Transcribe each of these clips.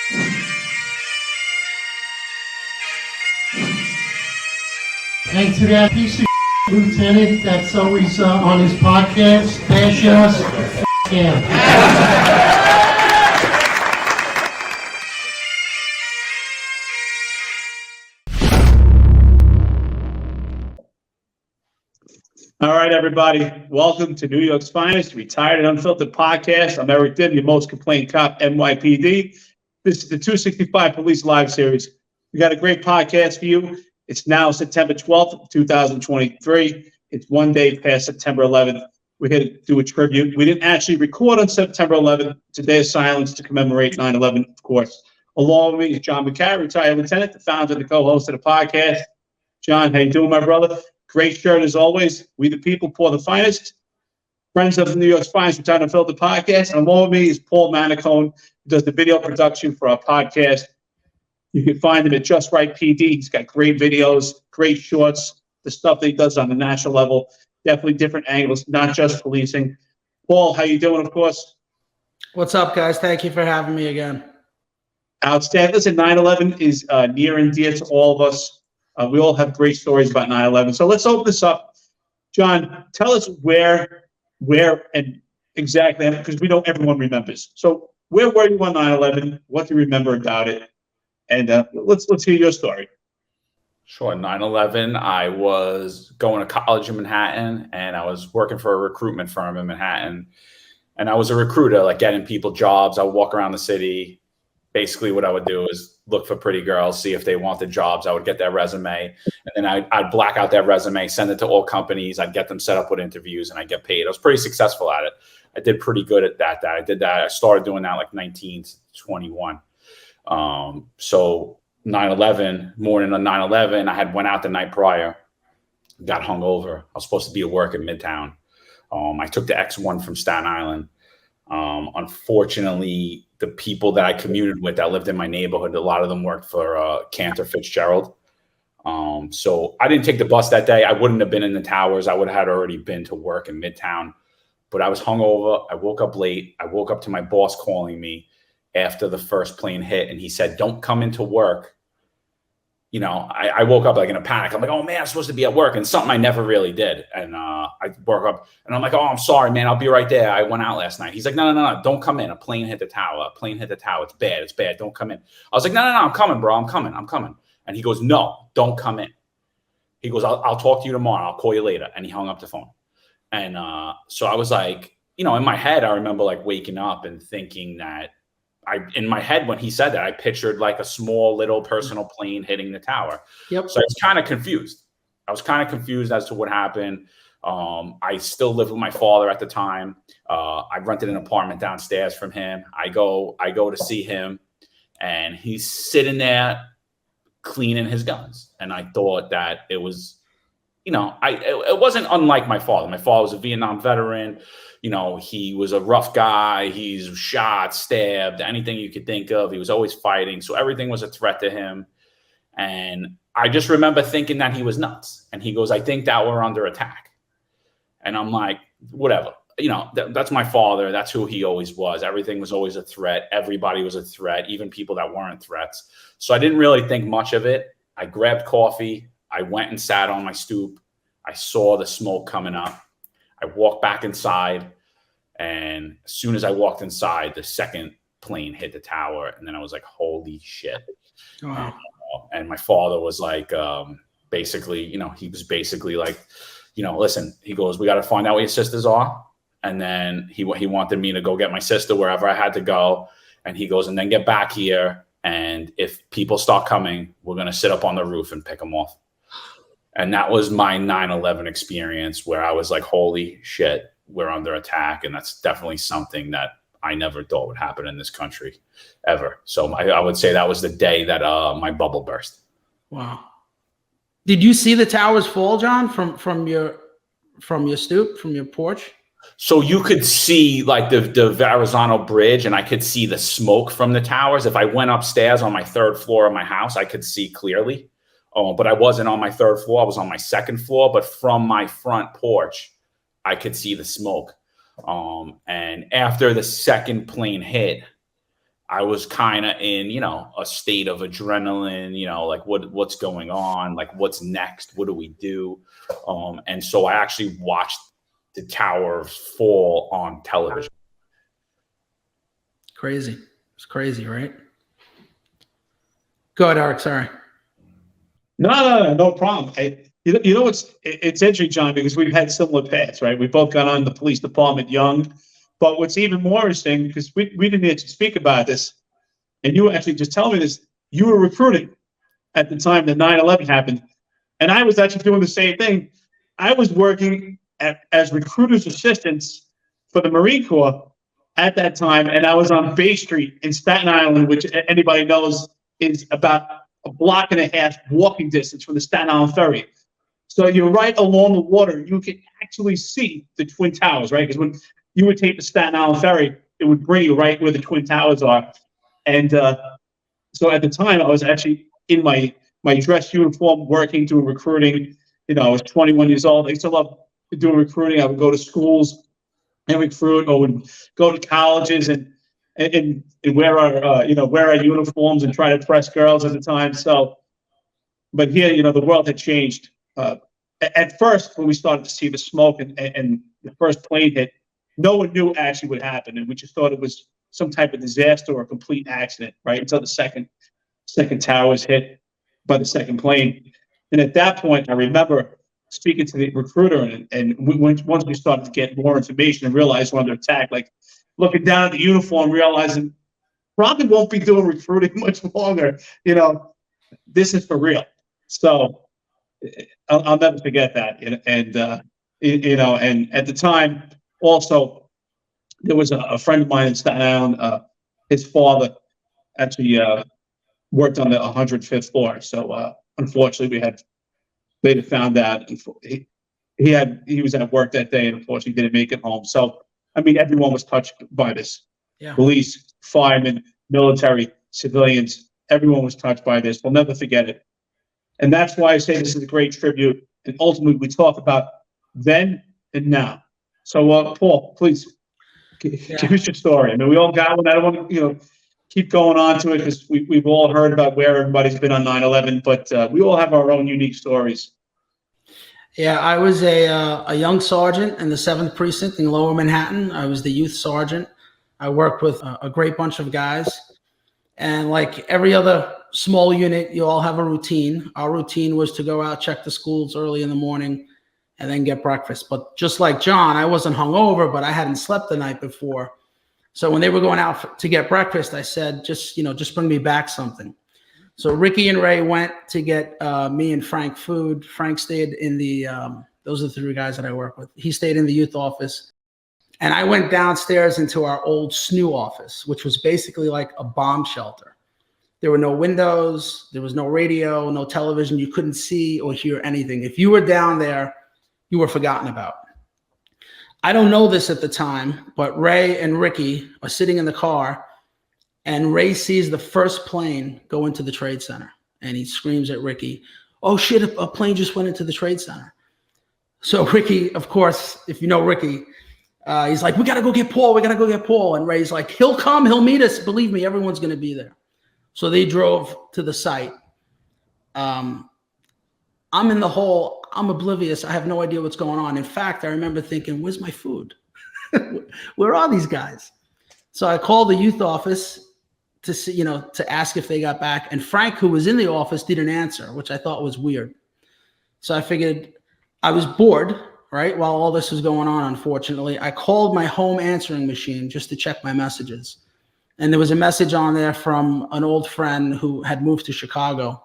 And to that piece of lieutenant that's always on his podcast, bash us, him. All right, everybody. Welcome to New York's finest, retired and unfiltered podcast. I'm Eric Dibb, your most complained cop, NYPD. This is the 265 Police Live Series. We got a great podcast for you. It's now September 12th, 2023. It's one day past September 11th. We're here to do a tribute. We didn't actually record on September 11th. It's a day of silence to commemorate 9/11, of course. Along with me is John McCarry, retired lieutenant, the founder and the co-host of the podcast. John, how you doing, my brother? Great shirt as always. We the people pour the finest. Friends of New York's finest, retired and unfiltered podcast. And along with me is Paul Manicone, who does the video production for our podcast. You can find him at Just Right PD. He's got great videos, great shorts, the stuff that he does on the national level. Definitely different angles, not just policing. Paul, how you doing, of course? What's up, guys? Thank you for having me again. Outstanding. Listen, 9/11 is near and dear to all of us. We all have great stories about 9/11. So let's open this up. John, tell us where and exactly, because we know everyone remembers. So where were you on 9/11? What do you remember about it? And let's hear your story. Sure. 9/11, I was going to college in Manhattan, and I was working for a recruitment firm in Manhattan. And I was a recruiter, like getting people jobs. I would walk around the city. Basically, what I would do is look for pretty girls, see if they wanted jobs. I would get their resume, and then I'd black out their resume, send it to all companies. I'd get them set up with interviews, and I'd get paid. I was pretty successful at it. I did pretty good at that. I did that. I started doing that like 19 to 21. So 9/11, morning of 9/11, I had went out the night prior, got hungover. I was supposed to be at work in Midtown. I took the X1 from Staten Island. Unfortunately, the people that I commuted with that lived in my neighborhood, a lot of them worked for Cantor Fitzgerald. So I didn't take the bus that day. I wouldn't have been in the towers. I would have had already been to work in Midtown, but I was hungover. I woke up late. I woke up to my boss calling me after the first plane hit, and he said, "Don't come into work." You know, I woke up like in a panic. I'm like, "Oh man, I'm supposed to be at work," and something I never really did. And I woke up and I'm like, "Oh, I'm sorry, man. I'll be right there. I went out last night." He's like, No. Don't come in. A plane hit the tower. A plane hit the tower. It's bad. It's bad. Don't come in." I was like, No. I'm coming, bro. I'm coming. And he goes, "No, don't come in." He goes, I'll talk to you tomorrow. I'll call you later." And he hung up the phone. And so I was like, you know, in my head, I remember like waking up and thinking that in my head, when he said that, I pictured like a small little personal plane hitting the tower. Yep. So I was kind of confused. As to what happened. I still lived with my father at the time. I rented an apartment downstairs from him. I go to see him, and he's sitting there cleaning his guns. And I thought that it was, you know, it wasn't unlike my father. My father was a Vietnam veteran. You know, he was a rough guy. He's shot, stabbed, anything you could think of. He was always fighting. So everything was a threat to him. And I just remember thinking that he was nuts. And he goes, "I think that we're under attack." And I'm like, whatever. You know, that's my father. That's who he always was. Everything was always a threat. Everybody was a threat, even people that weren't threats. So I didn't really think much of it. I grabbed coffee. I went and sat on my stoop. I saw the smoke coming up. I walked back inside, and as soon as I walked inside, the second plane hit the tower, and then I was like, "Holy shit!" Wow. And my father was like, basically, you know, he was basically like, you know, "Listen," he goes, "We got to find out where your sisters are," and then he wanted me to go get my sister wherever I had to go, and he goes, "And then get back here, and if people start coming, we're gonna sit up on the roof and pick them off." And that was my 9/11 experience, where I was like, "Holy shit, we're under attack." And that's definitely something that I never thought would happen in this country ever. So I would say that was the day that my bubble burst. Wow. Did you see the towers fall, John, from your stoop, from your porch? So you could see like the Verrazano Bridge, and I could see the smoke from the towers. If I went upstairs on my third floor of my house, I could see clearly. But I wasn't on my third floor. I was on my second floor. But from my front porch, I could see the smoke. And after the second plane hit, I was kind of in, a state of adrenaline, like what's going on? Like, what's next? What do we do? And so I actually watched the towers fall on television. Crazy. It's crazy, right? Go ahead, Eric. Sorry. No problem. It's interesting, John, because we've had similar paths, right? We both got on the police department young, but what's even more interesting, because we didn't actually speak about this, and you actually just tell me this, you were recruiting at the time that 9/11 happened, and I was actually doing the same thing. I was working as recruiters' assistants for the Marine Corps at that time, and I was on Bay Street in Staten Island, which anybody knows is about a block and a half walking distance from the Staten Island ferry. So you're right along the water. You can actually see the Twin Towers, right? Because when you would take the Staten Island ferry, it would bring you right where the Twin Towers are. And so at the time, I was actually in my dress uniform, working, doing recruiting. I was 21 years old. I used to love doing recruiting. I would go to schools and recruit, or would go to colleges and wear our uniforms and try to impress girls at the time. So, but here, the world had changed. At first, when we started to see the smoke and the first plane hit, no one knew actually what happened, and we just thought it was some type of disaster or a complete accident, right? Until the second tower was hit by the second plane. And at that point, I remember speaking to the recruiter, and once we started to get more information and realized we're under attack, like looking down at the uniform, realizing probably won't be doing recruiting much longer. This is for real. So I'll never forget that. And at the time, also, there was a friend of mine in Staten Island. His father actually worked on the 105th floor. So unfortunately, we had later found out he was at work that day, and unfortunately didn't make it home. So I mean, everyone was touched by this. Yeah. Police, firemen, military, civilians, everyone was touched by this. We'll never forget it. And that's why I say this is a great tribute. And ultimately, we talk about then and now. So, Paul, please give us your story. I mean, we all got one. I don't want to, keep going on to it, because we've all heard about where everybody's been on 9/11, but we all have our own unique stories. Yeah, I was a young sergeant in the 7th Precinct in Lower Manhattan. I was the youth sergeant. I worked with a great bunch of guys. And like every other small unit, you all have a routine. Our routine was to go out, check the schools early in the morning, and then get breakfast. But just like John, I wasn't hungover, but I hadn't slept the night before. So when they were going out to get breakfast, I said, just bring me back something. So Ricky and Ray went to get me and Frank food. Frank stayed in the, those are the 3 guys that I work with. He stayed in the youth office. And I went downstairs into our old SNU office, which was basically like a bomb shelter. There were no windows. There was no radio, no television. You couldn't see or hear anything. If you were down there, you were forgotten about. I don't know this at the time, but Ray and Ricky are sitting in the car, and Ray sees the first plane go into the Trade Center, and he screams at Ricky, "Oh shit, a plane just went into the Trade Center." So Ricky, of course, if you know Ricky, he's like, "We got to go get Paul. We got to go get Paul." And Ray's like, "He'll come. He'll meet us. Believe me, everyone's going to be there." So they drove to the site. I'm in the hole. I'm oblivious. I have no idea what's going on. In fact, I remember thinking, where's my food? Where are these guys? So I called the youth office to see, to ask if they got back. And Frank, who was in the office, didn't answer, which I thought was weird. So I figured I was bored, right? While all this was going on, unfortunately, I called my home answering machine just to check my messages. And there was a message on there from an old friend who had moved to Chicago.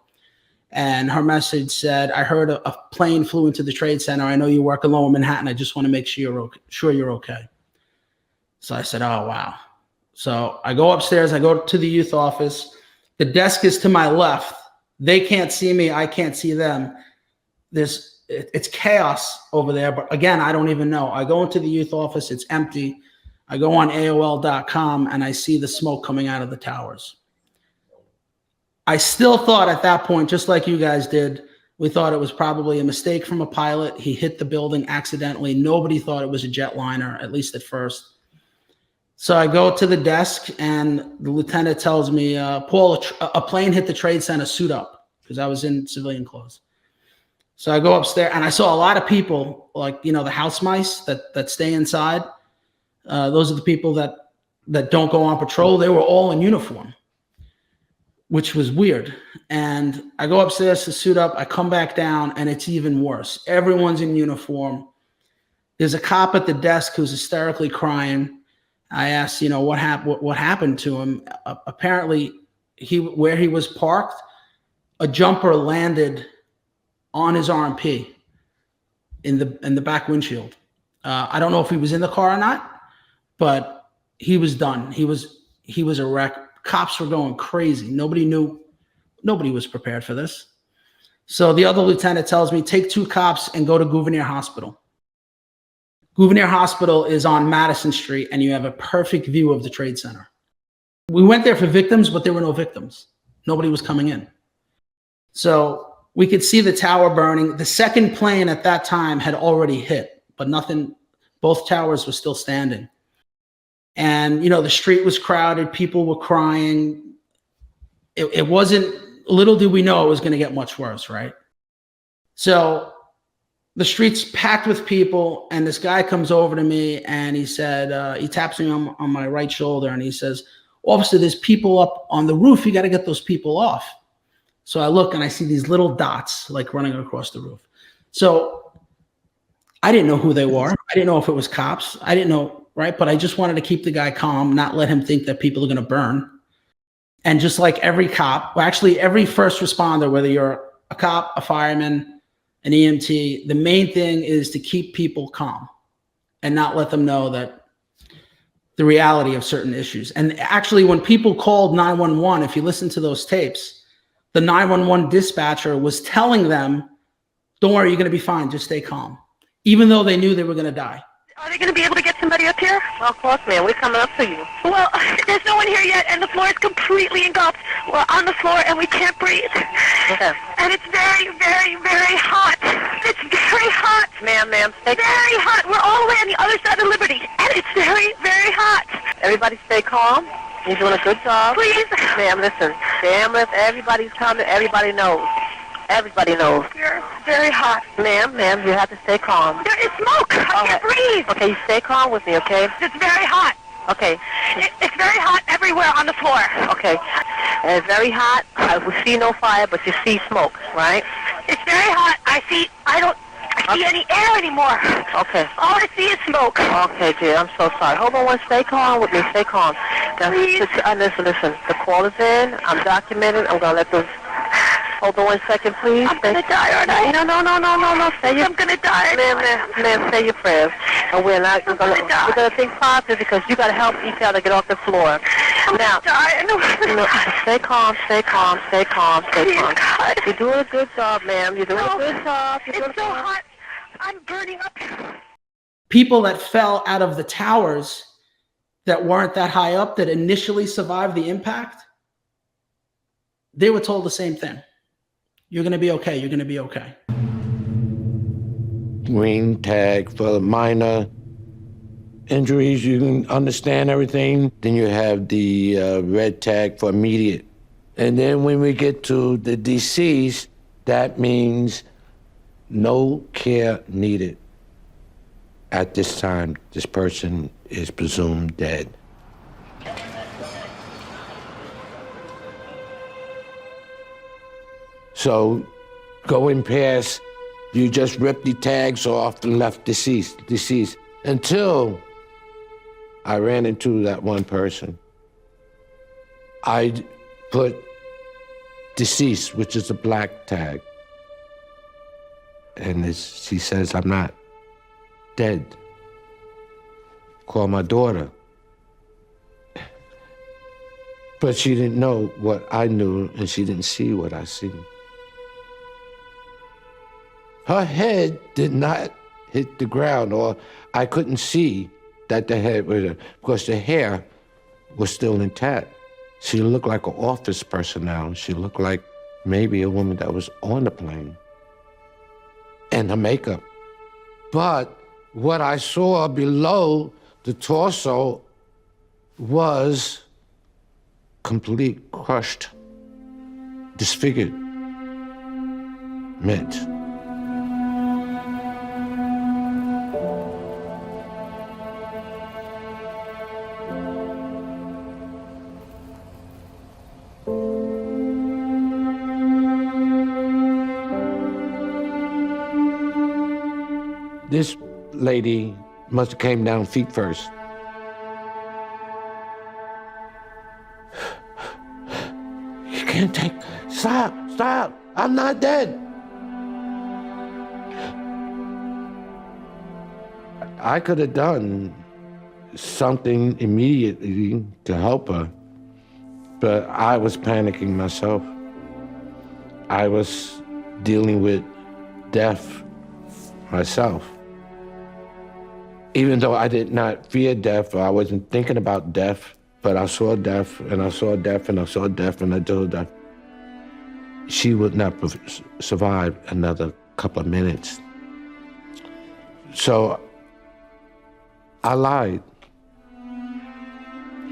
And her message said, "I heard a plane flew into the Trade Center. I know you work in Lower Manhattan. I just want to make sure you're okay." So I said, "Oh, wow." So I go upstairs. I go to the youth office. The desk is to my left. They can't see me. I can't see them. It's chaos over there. But again, I don't even know. I go into the youth office. It's empty. I go on AOL.com, and I see the smoke coming out of the towers. I still thought at that point, just like you guys did, we thought it was probably a mistake from a pilot. He hit the building accidentally. Nobody thought it was a jetliner, at least at first. So I go to the desk, and the lieutenant tells me, Paul, a plane hit the Trade Center, suit up, because I was in civilian clothes. So I go upstairs, and I saw a lot of people, like, the house mice that stay inside. Those are the people that don't go on patrol. They were all in uniform, which was weird. And I go upstairs to suit up. I come back down, and it's even worse. Everyone's in uniform. There's a cop at the desk who's hysterically crying. I asked, what happened to him? Apparently, where he was parked, a jumper landed on his RMP in the back windshield. I don't know if he was in the car or not, but he was done. He was a wreck. Cops were going crazy. Nobody was prepared for this. So the other lieutenant tells me, take 2 cops and go to Gouverneur Hospital. Gouverneur Hospital is on Madison Street, and you have a perfect view of the Trade Center. We went there for victims, but there were no victims. Nobody was coming in. So we could see the tower burning. The second plane at that time had already hit, but nothing, both towers were still standing. And, the street was crowded. People were crying. It wasn't, little did we know it was going to get much worse, right? So the street's packed with people, and this guy comes over to me, and he said, he taps me on my right shoulder, and he says, officer, there's people up on the roof. You got to get those people off. So I look, and I see these little dots like running across the roof. So I didn't know who they were. I didn't know if it was cops. I didn't know, right? But I just wanted to keep the guy calm, not let him think that people are going to burn. And just like every cop, well, actually every first responder, whether you're a cop, a fireman, an EMT, the main thing is to keep people calm and not let them know that the reality of certain issues. And actually, when people called 911, if you listen to those tapes, the 911 dispatcher was telling them, don't worry, you're going to be fine. Just stay calm, even though they knew they were going to die. Are they going to be able to get somebody up here? Well, of course, ma'am. We're coming up to you. Well, there's no one here yet, and the floor is completely engulfed. We're on the floor, and we can't breathe. Okay. And it's very, very, very hot. It's very hot. Ma'am, stay calm. Very hot. We're all the way on the other side of Liberty, and it's very, very hot. Everybody stay calm. You're doing a good job. Please. Ma'am, listen. Damn if everybody's coming, everybody knows. Everybody knows. You're very hot. Ma'am, you have to stay calm. There is smoke. I can't breathe. Okay, you stay calm with me, okay? It's very hot. Okay. It's very hot everywhere on the floor. Okay. And it's very hot. We see no fire, but you see smoke, right? It's very hot. I see any air anymore. Okay. All I see is smoke. Okay, dear. I'm so sorry. Hold on stay calm with me. Stay calm. Now, Please. Listen. The call is in. I'm documenting. I'm going to let those... Hold on 1 second, please. I'm going to die, aren't I? No. I'm going to die. Ma'am, say your prayers. And we're going to think positive because you got to help each other get off the floor. I'm Now, going to die. no, stay calm. Please, God. You're doing a good job, ma'am. You're doing a good job. It's so hot. I'm burning up. People that fell out of the towers that weren't that high up, that initially survived the impact, they were told the same thing. You're going to be okay. You're going to be okay. Green tag for minor injuries. You can understand everything. Then you have the red tag for immediate. And then when we get to the deceased, that means no care needed. At this time, this person is presumed dead. So going past, you just rip the tags off and left deceased, until I ran into that one person. I put deceased, which is a black tag. And she says, I'm not dead. Call my daughter. But she didn't know what I knew, and she didn't see what I seen. Her head did not hit the ground, or I couldn't see that the head was, because the hair was still intact. She looked like an office personnel. She looked like maybe a woman that was on the plane. And her makeup. But what I saw below the torso was complete, crushed, disfigured. Meant. This lady must have came down feet first. You can't take, stop, I'm not dead. I could have done something immediately to help her, but I was panicking myself. I was dealing with death myself. Even though I did not fear death, or I wasn't thinking about death, but I saw death, and I saw death, and I saw death, and I told her she would not survive another couple of minutes. So I lied.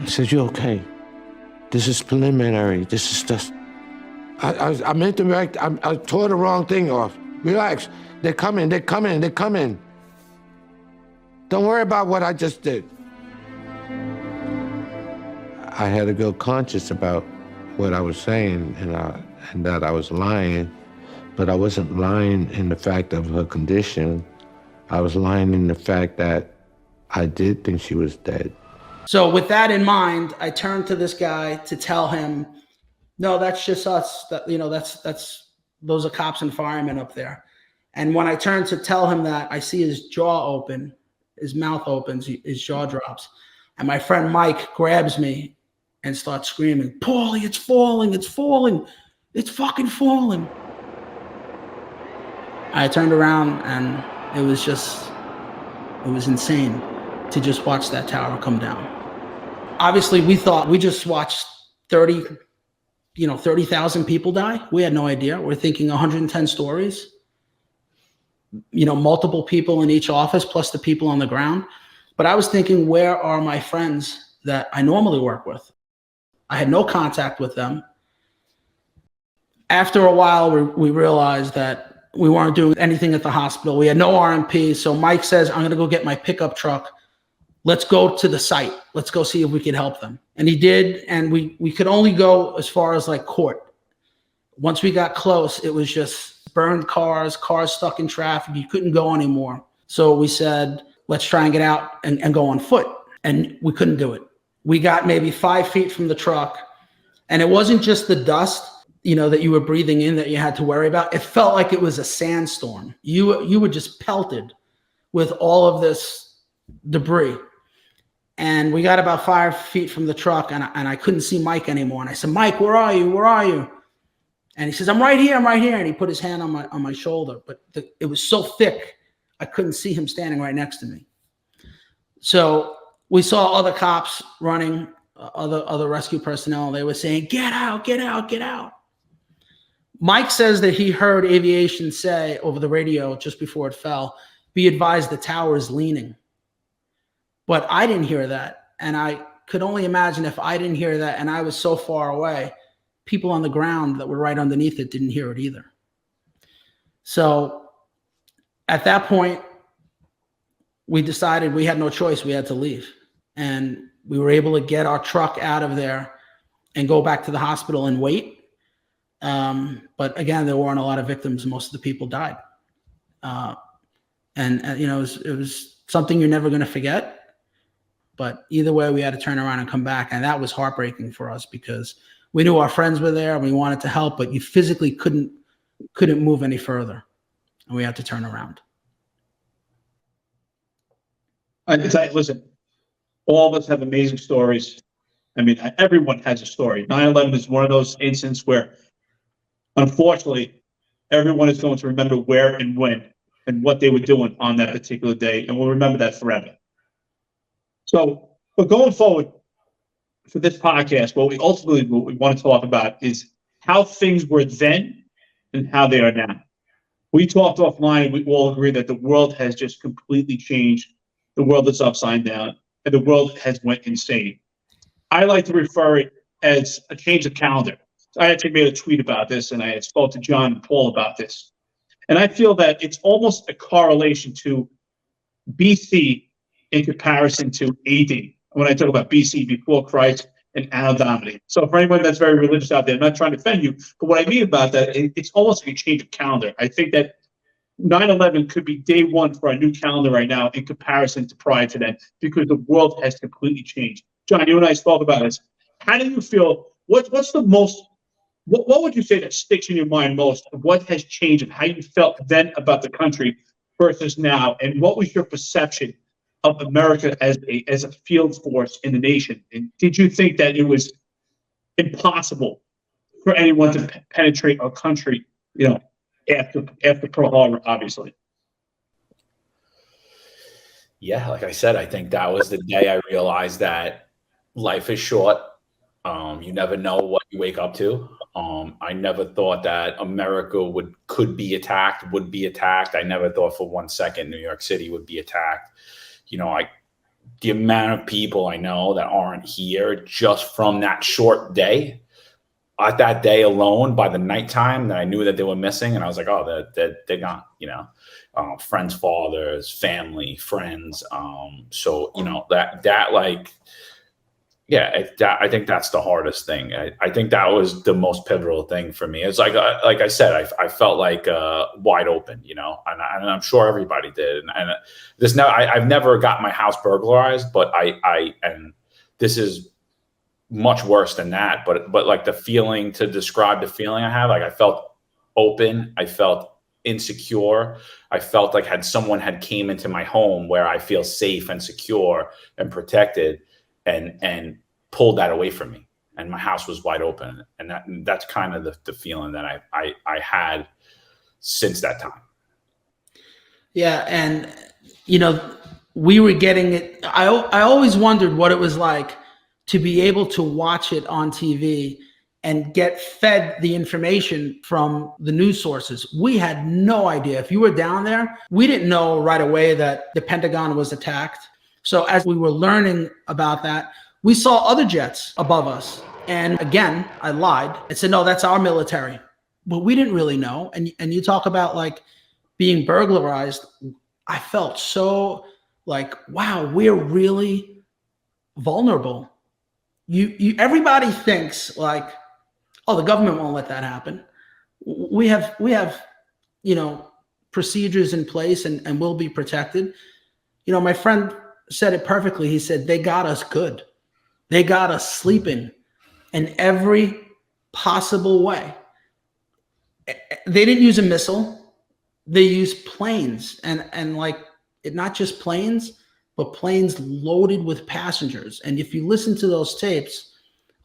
I said, "You're okay. This is preliminary. This is just..." I meant to react. I tore the wrong thing off. Relax. They're coming. Don't worry about what I just did. I had to go conscious about what I was saying, and that I was lying, but I wasn't lying in the fact of her condition. I was lying in the fact that I did think she was dead. So with that in mind, I turned to this guy to tell him, no, that's just us. Those are cops and firemen up there. And when I turned to tell him that, I see his jaw open, his mouth opens, his jaw drops. And my friend Mike grabs me and starts screaming, "Paulie, it's falling, it's fucking falling." I turned around and it was insane to just watch that tower come down. Obviously, we thought we just watched 30,000 people die. We had no idea. We're thinking 110 stories, multiple people in each office, plus the people on the ground. But I was thinking, where are my friends that I normally work with? I had no contact with them. After a while, we realized that we weren't doing anything at the hospital. We had no RMP. So Mike says, "I'm going to go get my pickup truck. Let's go to the site. Let's go see if we can help them." And he did. And we could only go as far as like court. Once we got close, it was just burned cars stuck in traffic. You couldn't go anymore. So we said, let's try and get out and go on foot. And we couldn't do it. We got maybe 5 feet from the truck. And it wasn't just the dust, that you were breathing in that you had to worry about. It felt like it was a sandstorm. You were just pelted with all of this debris. And we got about 5 feet from the truck, and I couldn't see Mike anymore. And I said, "Mike, where are you? And he says, I'm right here. And he put his hand on my shoulder, but it was so thick, I couldn't see him standing right next to me. So we saw other cops running, other rescue personnel. They were saying, "Get out, get out, get out." Mike says that he heard aviation say over the radio just before it fell, "Be advised, the tower is leaning." But I didn't hear that. And I could only imagine if I didn't hear that and I was so far away, people on the ground that were right underneath it didn't hear it either. So at that point, we decided we had no choice. We had to leave. And we were able to get our truck out of there and go back to the hospital and wait. But again, there weren't a lot of victims. Most of the people died. It was something you're never going to forget. But either way, we had to turn around and come back. And that was heartbreaking for us because we knew our friends were there and we wanted to help, but you physically couldn't move any further. And we had to turn around. Listen, all of us have amazing stories. I mean, everyone has a story. 9/11 is one of those instances where, unfortunately, everyone is going to remember where and when and what they were doing on that particular day, and we'll remember that forever. So, but going forward for this podcast, what we want to talk about is how things were then and how they are now. We talked offline, we all agree that the world has just completely changed. The world is upside down, and the world has went insane. I like to refer it as a change of calendar. I actually made a tweet about this, and I had spoke to John and Paul about this. And I feel that it's almost a correlation to BC in comparison to AD. When I talk about BC, before Christ, and Anno Domini. So for anyone that's very religious out there, I'm not trying to offend you, but what I mean about that, it's almost like a change of calendar. I think that 9/11 could be day one for our new calendar right now in comparison to prior to then, because the world has completely changed. John, you and I spoke about this. How do you feel? What's the most? What would you say that sticks in your mind most of what has changed and how you felt then about the country versus now? And what was your perception of America as a field force in the nation? And did you think that it was impossible for anyone to penetrate our country, after Pearl Harbor, obviously? Yeah, like I said, I think that was the day I realized that life is short. You never know what you wake up to. I never thought that America would be attacked. I never thought for 1 second New York City would be attacked. The amount of people I know that aren't here just from that short day, at that day alone, by the nighttime, that I knew that they were missing, and I was like, oh, they're gone. Friends, fathers, family, friends. I think that's the hardest thing. I think that was the most pivotal thing for me. It's like I said, I felt like wide open, and I'm sure everybody did. And I've never got my house burglarized, but and this is much worse than that. But like the feeling, to describe the feeling I have, like I felt open, I felt insecure, I felt like someone had came into my home where I feel safe and secure and protected, and pulled that away from me, and my house was wide open, and that's kind of the feeling that I had since that time. Yeah, and we were getting it. I always wondered what it was like to be able to watch it on TV and get fed the information from the news sources. We had no idea. If you were down there, we didn't know right away that the Pentagon was attacked. So as we were learning about that, we saw other jets above us. And again, I lied. I said, no, that's our military. But we didn't really know. And you talk about like being burglarized. I felt so like, wow, we're really vulnerable. Everybody thinks like, oh, the government won't let that happen. We have procedures in place and we'll be protected. My friend said it perfectly. He said, they got us good. They got us sleeping in every possible way. They didn't use a missile. They used planes and not just planes, but planes loaded with passengers. And if you listen to those tapes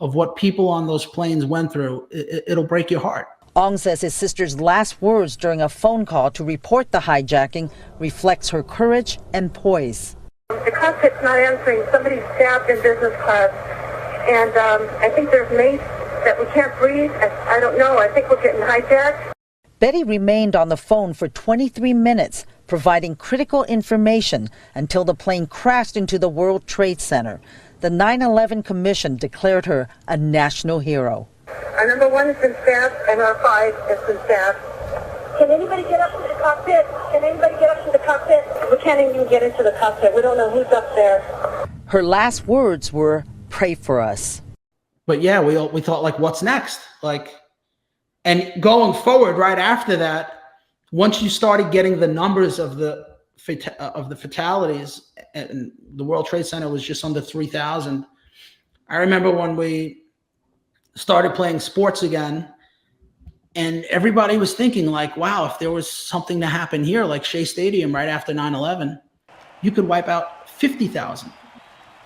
of what people on those planes went through, it'll break your heart. Ong says his sister's last words during a phone call to report the hijacking reflects her courage and poise. The cockpit's not answering. Somebody's stabbed in business class. And I think there's mace that we can't breathe. I don't know. I think we're getting hijacked. Betty remained on the phone for 23 minutes, providing critical information until the plane crashed into the World Trade Center. The 9/11 Commission declared her a national hero. Our number one has been stabbed, and our 5 has been stabbed. Can anybody get up to the cockpit? We can't even get into the cockpit. We don't know who's up there. Her last words were, "Pray for us." But yeah, we thought like, what's next? And going forward, right after that, once you started getting the numbers of the fatalities, and the World Trade Center was just under 3,000. I remember when we started playing sports again, and everybody was thinking like, wow, if there was something to happen here, like Shea Stadium right after 9/11, you could wipe out 50,000.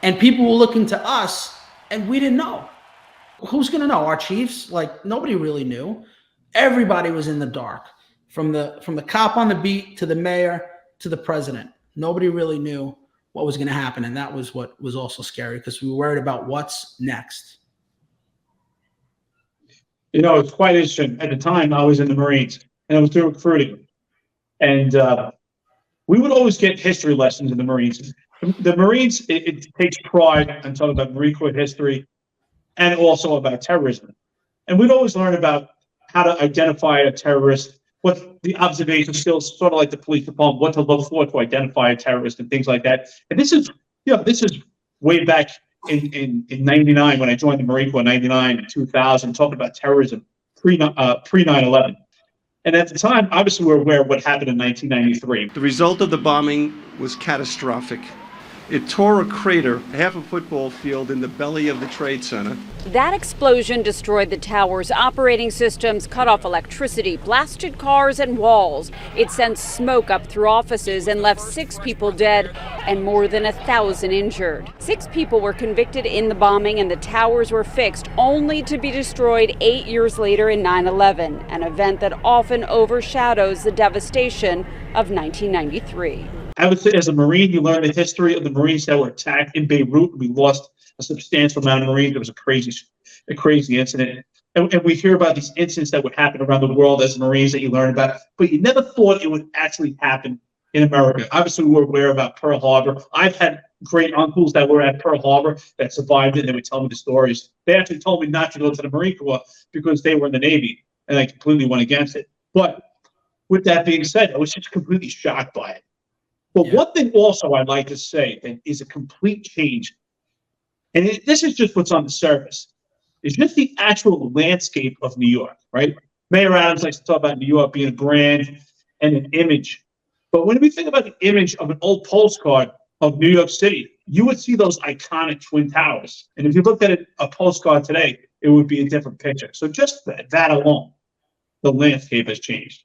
And people were looking to us, and we didn't know. Who's going to know? Our chiefs? Like, nobody really knew. Everybody was in the dark, from the cop on the beat to the mayor to the president. Nobody really knew what was going to happen, and that was what was also scary, because we were worried about what's next. It's quite interesting. At the time, I was in the Marines, and I was doing recruiting. And we would always get history lessons in the Marines. The Marines, it takes pride in talking about Marine Corps history and also about terrorism. And we'd always learn about how to identify a terrorist, what the observation skills, sort of like the police department, what to look for to identify a terrorist and things like that. And this is way back in 99 when I joined the Marine Corps, 99 and 2000, talking about terrorism pre 9/11. And at the time, obviously, we're aware of what happened in 1993. The result of the bombing was catastrophic. It tore a crater half a football field in the belly of the Trade Center. That explosion destroyed the tower's operating systems, cut off electricity, blasted cars and walls. It sent smoke up through offices and left 6 people dead and more than 1,000 injured. 6 people were convicted in the bombing and the towers were fixed, only to be destroyed 8 years later in 9/11, an event that often overshadows the devastation of 1993. I would say, as a Marine, you learn the history of the Marines that were attacked in Beirut. We lost a substantial amount of Marines. It was a crazy incident. And we hear about these incidents that would happen around the world as Marines that you learn about, but you never thought it would actually happen in America. Obviously, we were aware about Pearl Harbor. I've had great uncles that were at Pearl Harbor that survived it, and they would tell me the stories. They actually told me not to go to the Marine Corps because they were in the Navy, and I completely went against it. But with that being said, I was just completely shocked by it. But one thing also I'd like to say that is a complete change, and this is just what's on the surface, is just the actual landscape of New York, right? Mayor Adams likes to talk about New York being a brand and an image. But when we think about the image of an old postcard of New York City, you would see those iconic Twin Towers. And if you looked at a postcard today, it would be a different picture. So just that alone, the landscape has changed.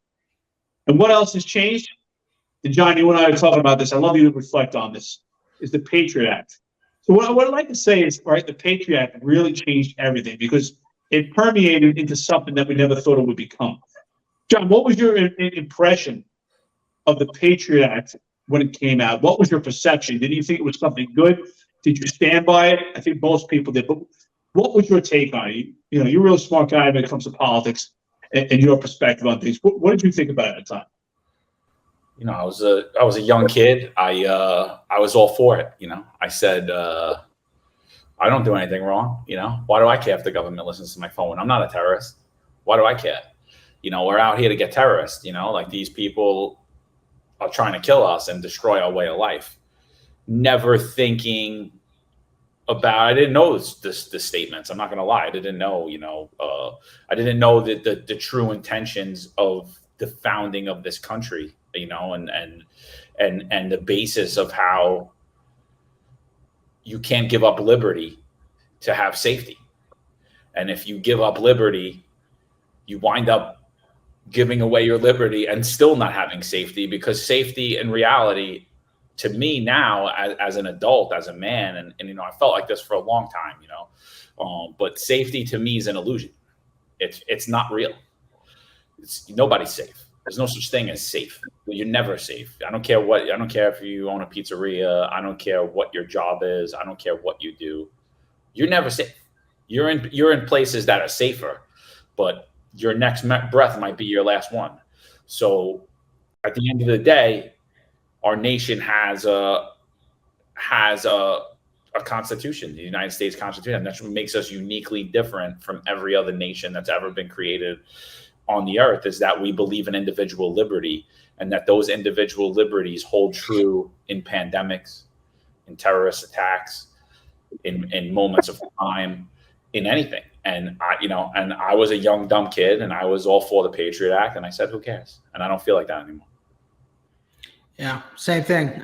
And what else has changed? And John, you and I are talking about this. I love you to reflect on this, is the Patriot Act. So what I'd like to say is, right, the Patriot Act really changed everything because it permeated into something that we never thought it would become. John, what was your impression of the Patriot Act when it came out? What was your perception? Did you think it was something good? Did you stand by it? I think most people did. But what was your take on it? You know, you're a real smart guy when it comes to politics and your perspective on things. What did you think about it at the time? You know, I was a young kid. I was all for it. You know, I said, I don't do anything wrong. You know, why do I care if the government listens to my phone? I'm not a terrorist. Why do I care? You know, we're out here to get terrorists. You know, like these people are trying to kill us and destroy our way of life. Never thinking about, I didn't know the statements. I'm not going to lie. I didn't know, you know, I didn't know the true intentions of the founding of this country, you know, and the basis of how you can't give up liberty to have safety. And if you give up liberty, you wind up giving away your liberty and still not having safety, because safety in reality, to me now as an adult, as a man, and you know, I felt like this for a long time, you know, but safety to me is an illusion. It's not real. Nobody's safe. There's no such thing as safe. You're never safe. I don't care if you own a pizzeria. I don't care what your job is. I don't care what you do. You're never safe. You're in places that are safer, but your next breath might be your last one. So at the end of the day, our nation has a constitution, the United States Constitution, and that's what makes us uniquely different from every other nation that's ever been created on the earth, is that we believe in individual liberty, and that those individual liberties hold true in pandemics, in terrorist attacks, in moments of time, in anything. And I was a young, dumb kid, and I was all for the Patriot Act, and I said, who cares? And I don't feel like that anymore. Yeah, same thing.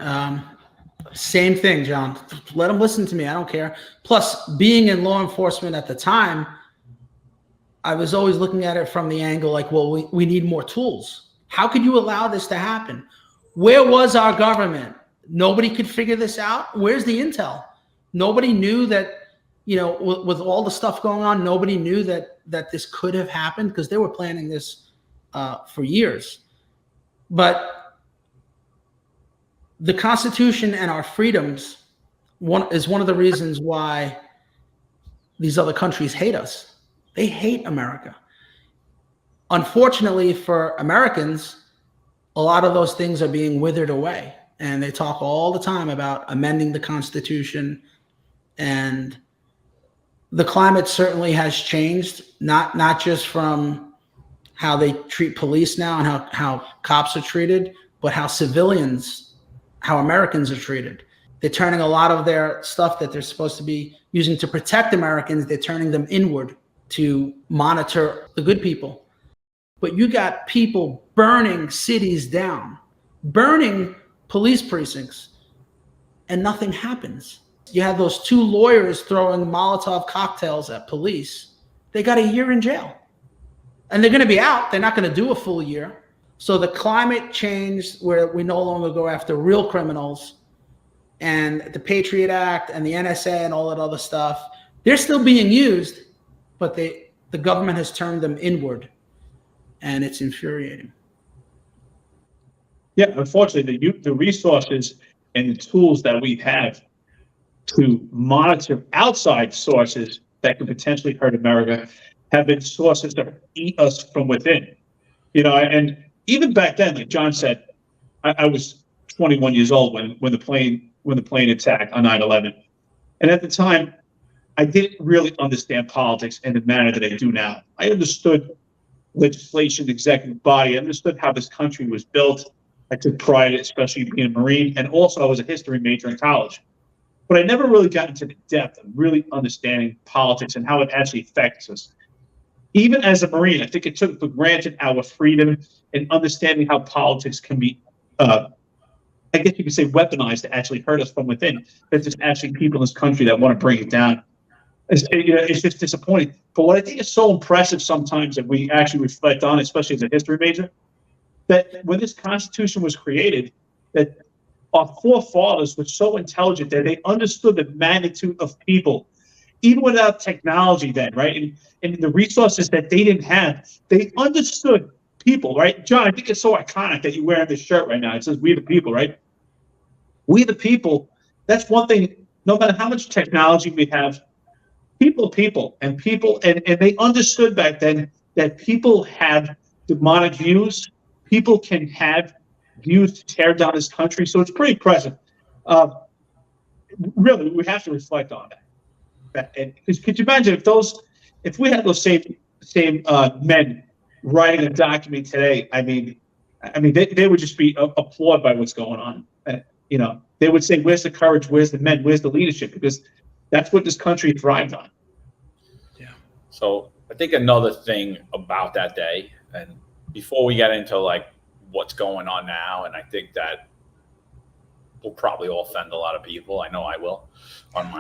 Same thing, John. Let them listen to me. I don't care. Plus, being in law enforcement at the time, I was always looking at it from the angle like, well, we need more tools. How could you allow this to happen? Where was our government? Nobody could figure this out. Where's the intel? Nobody knew that, you know, with all the stuff going on, nobody knew that this could have happened, because they were planning this for years. But the Constitution and our freedoms is one of the reasons why these other countries hate us. They hate America. Unfortunately for Americans, a lot of those things are being withered away. and they talk all the time about amending the Constitution, and the climate certainly has changed, not just from how they treat police now and how cops are treated, but how civilians, how Americans are treated. They're turning a lot of their stuff that they're supposed to be using to protect Americans, they're turning them inward to monitor the good people. But you got people burning cities down, burning police precincts, and nothing happens. You have those 2 lawyers throwing Molotov cocktails at police. They got a year in jail. And they're going to be out. They're not going to do a full year. So the climate changed where we no longer go after real criminals. And the Patriot Act and the NSA and all that other stuff, they're still being used, but the government has turned them inward. And it's infuriating. Yeah, unfortunately, the resources and the tools that we have to monitor outside sources that could potentially hurt America have been sources that eat us from within. And even back then, like John said, I was 21 years old when the plane attacked on 9/11, and at the time, I didn't really understand politics in the manner that I do now. I understood legislation, executive body. I understood how this country was built. I took pride, especially being a Marine, and also I was a history major in college. But I never really got into the depth of really understanding politics and how it actually affects us. Even as a Marine, I think it took for granted our freedom and understanding how politics can be, I guess you could say, weaponized to actually hurt us from within. That there's actually people in this country that want to bring it down. It's just disappointing. But what I think is so impressive sometimes that we actually reflect on, especially as a history major, that when this Constitution was created, that our forefathers were so intelligent that they understood the magnitude of people, even without technology then, right? And the resources that they didn't have, they understood people, right? John, I think it's so iconic that you're wearing this shirt right now. It says, "We the people," right? We the people. That's one thing, no matter how much technology we have, people, and they understood back then that people have demonic views. People can have views to tear down this country. So it's pretty impressive. Really, we have to reflect on that. And could you imagine if we had those same men writing a document today? I mean, they would just be applauded by what's going on. They would say, "Where's the courage? Where's the men? Where's the leadership?" Because that's what this country thrived on. Yeah. So I think another thing about that day, and before we get into like what's going on now, and I think that will probably offend a lot of people. I know I will on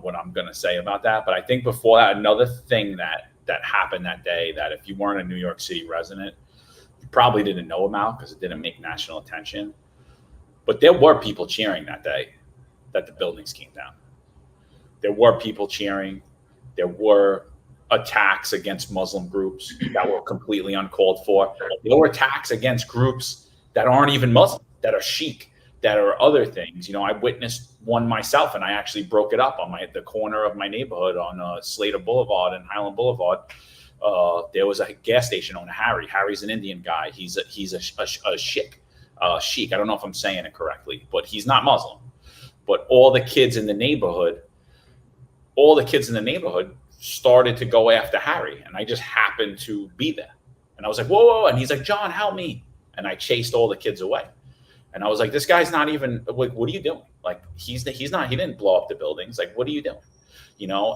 what I'm going to say about that. But I think before that, another thing that happened that day, that if you weren't a New York City resident, you probably didn't know about because it didn't make national attention. But there were people cheering that day that the buildings came down. There were people cheering. There were attacks against Muslim groups that were completely uncalled for. There were attacks against groups that aren't even Muslim, that are Sikh, that are other things. I witnessed one myself, and I actually broke it up on the corner of my neighborhood on Slater Boulevard and Highland Boulevard. There was a gas station owner, Harry. Harry's an Indian guy. He's a Sikh. Sheik. I don't know if I'm saying it correctly, but he's not Muslim. But all the kids in the neighborhood started to go after Harry, and I just happened to be there. And I was like, "Whoa, whoa!" And he's like, "John, help me!" And I chased all the kids away. And I was like, "This guy's not even like, what are you doing? Like, he's not. He didn't blow up the buildings. Like, what are you doing?"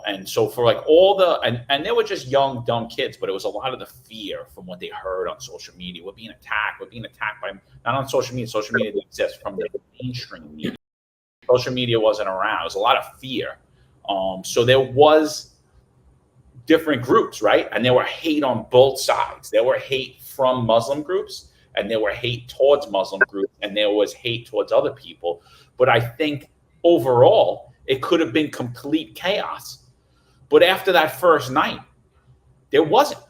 And so for like all the and they were just young, dumb kids, but it was a lot of the fear from what they heard on social media. We're being attacked by, not on social media. Social media didn't exist, from the mainstream media. Social media wasn't around. It was a lot of fear. So there was different groups, right? And there were hate on both sides. There were hate from Muslim groups, and there were hate towards Muslim groups, and there was hate towards other people. But I think overall, it could have been complete chaos. But after that first night, there wasn't.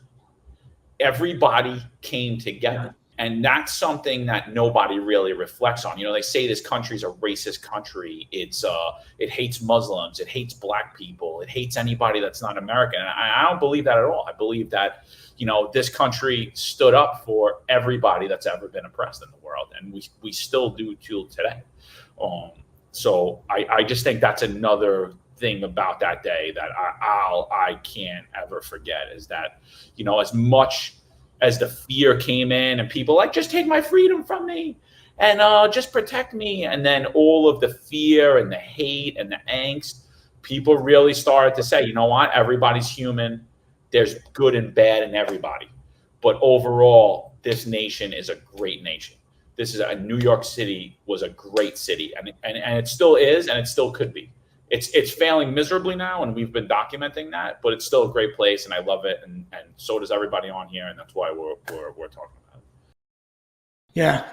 Everybody came together. And that's something that nobody really reflects on. You know, they say this country's a racist country. It hates Muslims. It hates black people. It hates anybody that's not American. And I don't believe that at all. I believe that, you know, this country stood up for everybody that's ever been oppressed in the world. And we still do till today. So I just think that's another thing about that day that I can't ever forget, is that, you know, as much as the fear came in and people like, just take my freedom from me and just protect me. And then all of the fear and the hate and the angst, people really started to say, you know what, everybody's human. There's good and bad in everybody. But overall, this nation is a great nation. New York City was a great city, and it still is, and it still could be. It's failing miserably now, and we've been documenting that, but it's still a great place, and I love it, and so does everybody on here, and that's why we're talking about it. Yeah,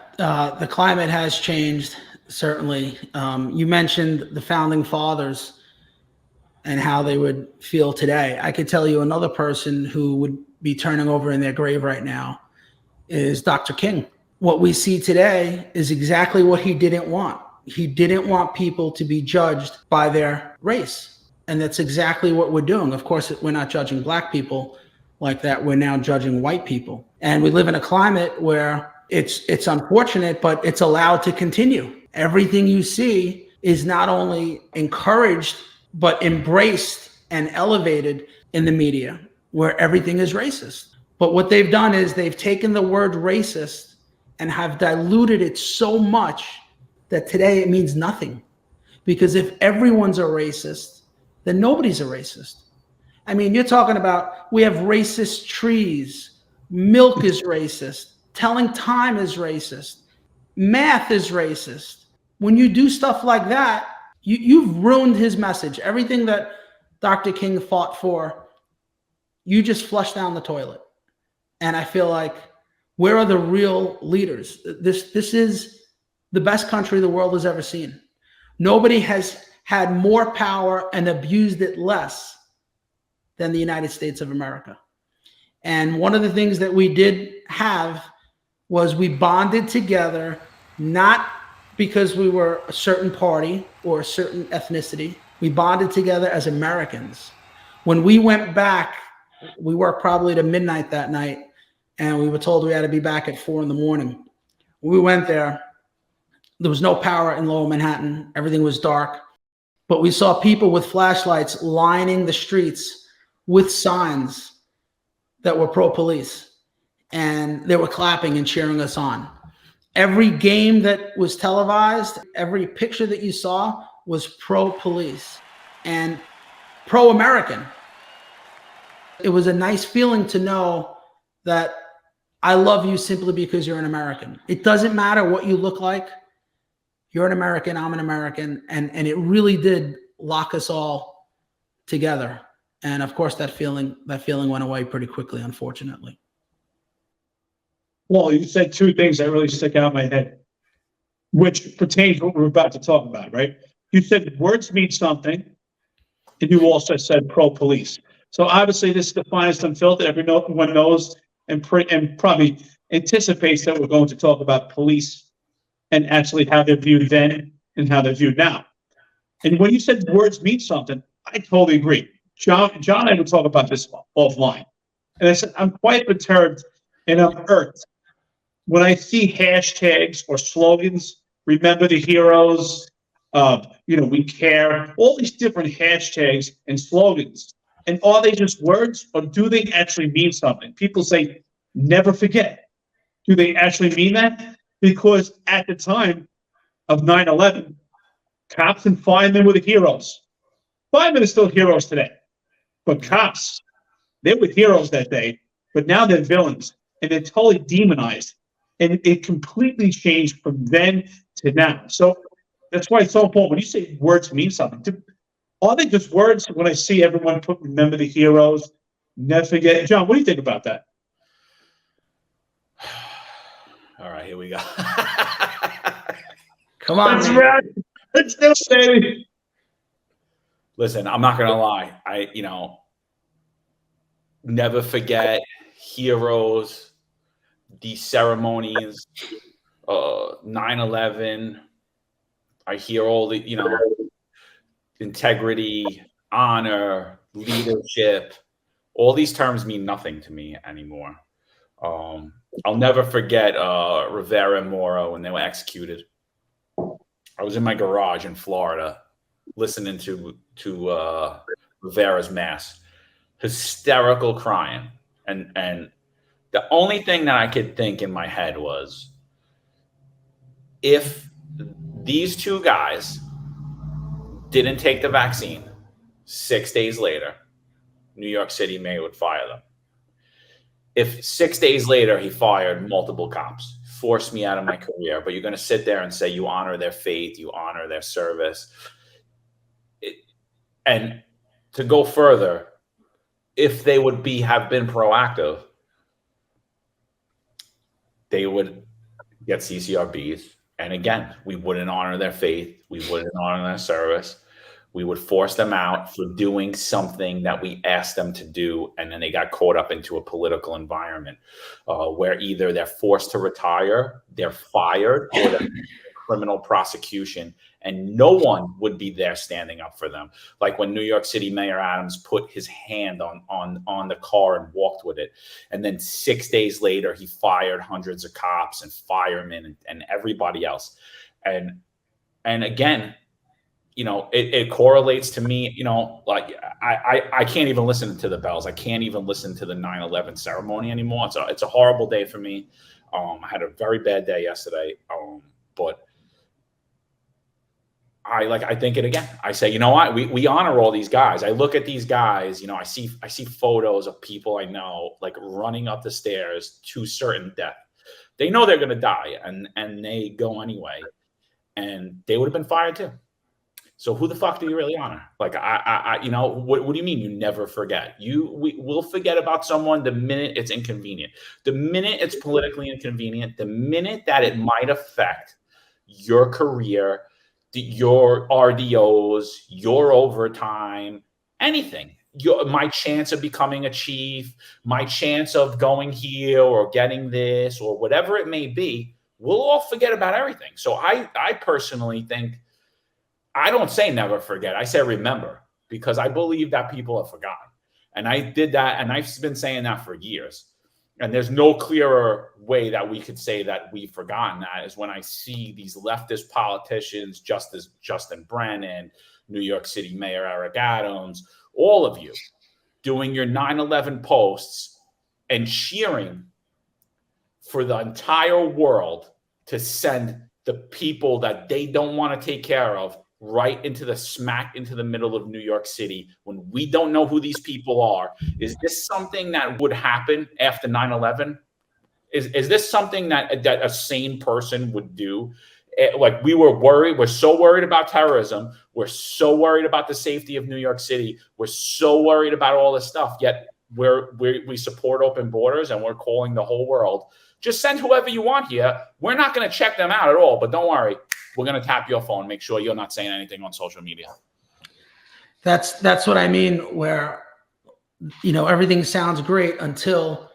the climate has changed, certainly. You mentioned the founding fathers and how they would feel today. I could tell you another person who would be turning over in their grave right now is Dr. King. What we see today is exactly what he didn't want. He didn't want people to be judged by their race. And that's exactly what we're doing. Of course, we're not judging black people like that. We're now judging white people. And we live in a climate where it's unfortunate, but it's allowed to continue. Everything you see is not only encouraged, but embraced and elevated in the media, where everything is racist. But what they've done is they've taken the word racist and have diluted it so much that today it means nothing. Because if everyone's a racist, then nobody's a racist. I mean, you're talking about, we have racist trees, milk is racist, telling time is racist, math is racist. When you do stuff like that, you've ruined his message. Everything that Dr. King fought for, you just flush down the toilet. And I feel like, where are the real leaders? This is the best country the world has ever seen. Nobody has had more power and abused it less than the United States of America. And one of the things that we did have was we bonded together, not because we were a certain party or a certain ethnicity. We bonded together as Americans. When we went back, we worked probably to midnight that night, and we were told we had to be back at 4 a.m. We went there. There was no power in Lower Manhattan. Everything was dark. But we saw people with flashlights lining the streets with signs that were pro-police. And they were clapping and cheering us on. Every game that was televised, every picture that you saw was pro-police and pro-American. It was a nice feeling to know that I love you simply because you're an American. It doesn't matter what you look like. You're an American, I'm an American. And it really did lock us all together. And of course, that feeling went away pretty quickly, unfortunately. Well, you said two things that really stick out in my head, which pertains to what we're about to talk about, right? You said words mean something, and you also said pro-police. So obviously, this is the finest Unfiltered. Everyone knows and probably anticipates that we're going to talk about police and actually how they're viewed then and how they're viewed now. And when you said words mean something, I totally agree. John and I would talk about this offline. And I said, I'm quite perturbed and unearthed when I see hashtags or slogans, remember the heroes, we care, all these different hashtags and slogans. And are they just words, or do they actually mean something? People say, never forget. Do they actually mean that? Because at the time of 9/11, cops and firemen were the heroes. Firemen are still heroes today. But cops, they were heroes that day, but now they're villains, and they're totally demonized. And it completely changed from then to now. So that's why it's so important. When you say words mean something, are they just words when I see everyone put remember the heroes, never forget? John, what do you think about that? All right, here we go. Come on, That's man. right. Let's do it, baby. Listen, I'm not gonna lie. Never forget, heroes. these ceremonies, 9/11. I hear all the, integrity, honor, leadership. All these terms mean nothing to me anymore. I'll never forget Rivera and Mora when they were executed. I was in my garage in Florida listening to Rivera's mass, hysterical crying. And the only thing that I could think in my head was, if these two guys didn't take the vaccine, 6 days later, New York City mayor would fire them. If 6 days later he fired multiple cops, forced me out of my career, but you're going to sit there and say you honor their faith, you honor their service. And to go further, if they would have been proactive, they would get CCRBs. And again, we wouldn't honor their faith. We wouldn't honor their service. We would force them out for doing something that we asked them to do. And then they got caught up into a political environment where either they're forced to retire, they're fired, or they're criminal prosecution. And no one would be there standing up for them. Like when New York City Mayor Adams put his hand on the car and walked with it. And then 6 days later, he fired hundreds of cops and firemen and everybody else. And again, it correlates to me, like I can't even listen to the bells. I can't even listen to the 9/11 ceremony anymore. It's a horrible day for me. I had a very bad day yesterday. But I think it again. I say, you know what? We honor all these guys. I look at these guys, I see photos of people I know like running up the stairs to certain death. They know they're gonna die and they go anyway. And they would have been fired too. So who the fuck do you really honor? Like what do you mean you never forget? We'll forget about someone the minute it's inconvenient, the minute it's politically inconvenient, the minute that it might affect your career, your RDOs, your overtime, anything. My chance of becoming a chief, my chance of going here or getting this or whatever it may be, we'll all forget about everything. So I personally think, I don't say never forget. I say remember, because I believe that people have forgotten. And I did that, and I've been saying that for years. And there's no clearer way that we could say that we've forgotten that is when I see these leftist politicians, Justin Brennan, New York City Mayor Eric Adams, all of you doing your 9/11 posts and cheering for the entire world to send the people that they don't want to take care of right into the middle of New York City when we don't know who these people are. Is this something that would happen after 9/11? Is this something that a sane person would do? Like, we were worried. We're so worried about terrorism. We're so worried about the safety of New York City. We're so worried about all this stuff. Yet we support open borders, and we're calling the whole world, just send whoever you want here. We're not going to check them out at all. But don't worry. We're going to tap your phone, make sure you're not saying anything on social media. That's what I mean, where, everything sounds great until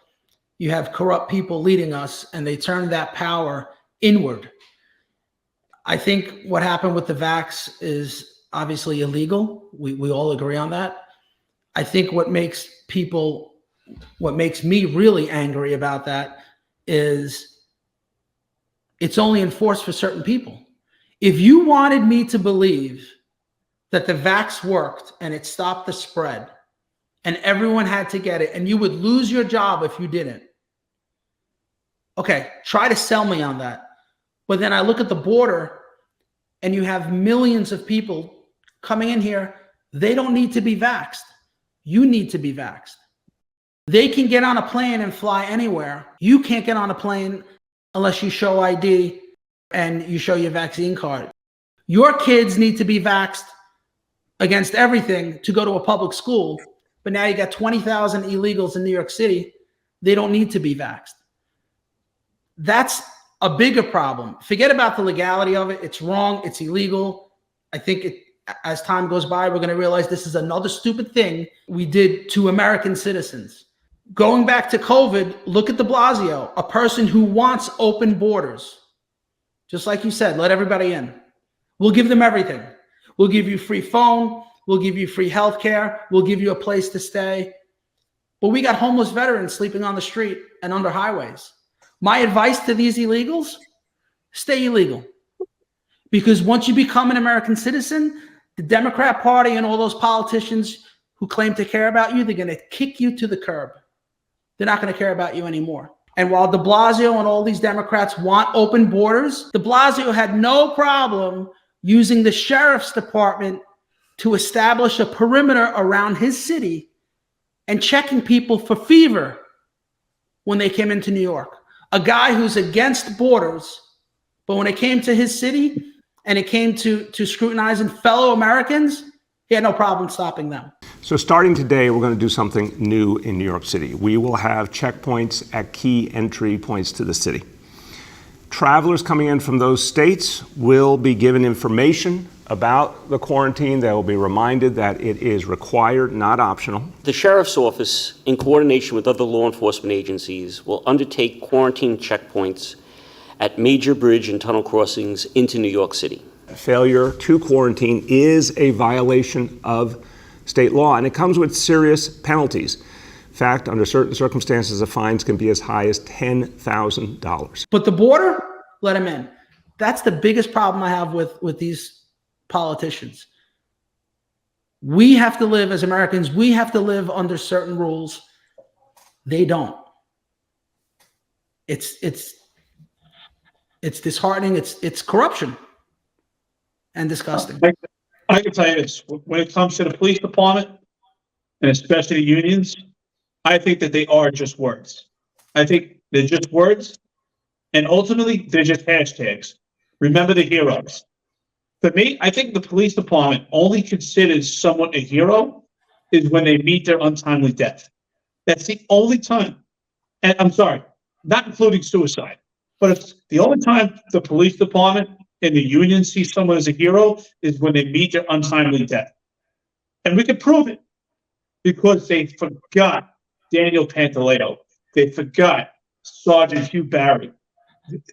you have corrupt people leading us and they turn that power inward. I think what happened with the vax is obviously illegal. We all agree on that. I think what makes me really angry about that is it's only enforced for certain people. If you wanted me to believe that the vax worked and it stopped the spread and everyone had to get it and you would lose your job if you didn't, okay, try to sell me on that. But then I look at the border and you have millions of people coming in here. They don't need to be vaxxed. You need to be vaxxed. They can get on a plane and fly anywhere. You can't get on a plane unless you show ID and you show your vaccine card. Your kids need to be vaxxed against everything to go to a public school. But now you got 20,000 illegals in New York City. They don't need to be vaxxed. That's a bigger problem. Forget about the legality of it. It's wrong. It's illegal. I think as time goes by, we're going to realize this is another stupid thing we did to American citizens. Going back to COVID, look at de Blasio, a person who wants open borders. Just like you said, let everybody in. We'll give them everything. We'll give you free phone. We'll give you free health care. We'll give you a place to stay. But we got homeless veterans sleeping on the street and under highways. My advice to these illegals, stay illegal. Because once you become an American citizen, the Democrat Party and all those politicians who claim to care about you, they're going to kick you to the curb. They're not going to care about you anymore. And while de Blasio and all these Democrats want open borders, de Blasio had no problem using the sheriff's department to establish a perimeter around his city and checking people for fever when they came into New York. A guy who's against borders, but when it came to his city and it came to scrutinizing fellow Americans, he had no problem stopping them. So starting today, we're going to do something new in New York City. We will have checkpoints at key entry points to the city. Travelers coming in from those states will be given information about the quarantine. They will be reminded that it is required, not optional. The Sheriff's Office, in coordination with other law enforcement agencies, will undertake quarantine checkpoints at major bridge and tunnel crossings into New York City. Failure to quarantine is a violation of state law, and it comes with serious penalties. In fact, under certain circumstances, the fines can be as high as $10,000. But the border, let them in. That's the biggest problem I have with these politicians. We have to live as Americans. We have to live under certain rules. They don't. It's disheartening. It's corruption and disgusting. I can tell you this, when it comes to the police department, and especially the unions, I think that they are just words. I think they're just words, and ultimately, they're just hashtags. Remember the heroes. For me, I think the police department only considers someone a hero is when they meet their untimely death. That's the only time. And I'm sorry, not including suicide, but it's the only time the police department and the union see someone as a hero is when they meet their untimely death. And we can prove it because they forgot Daniel Pantaleo. They forgot Sergeant Hugh Barry.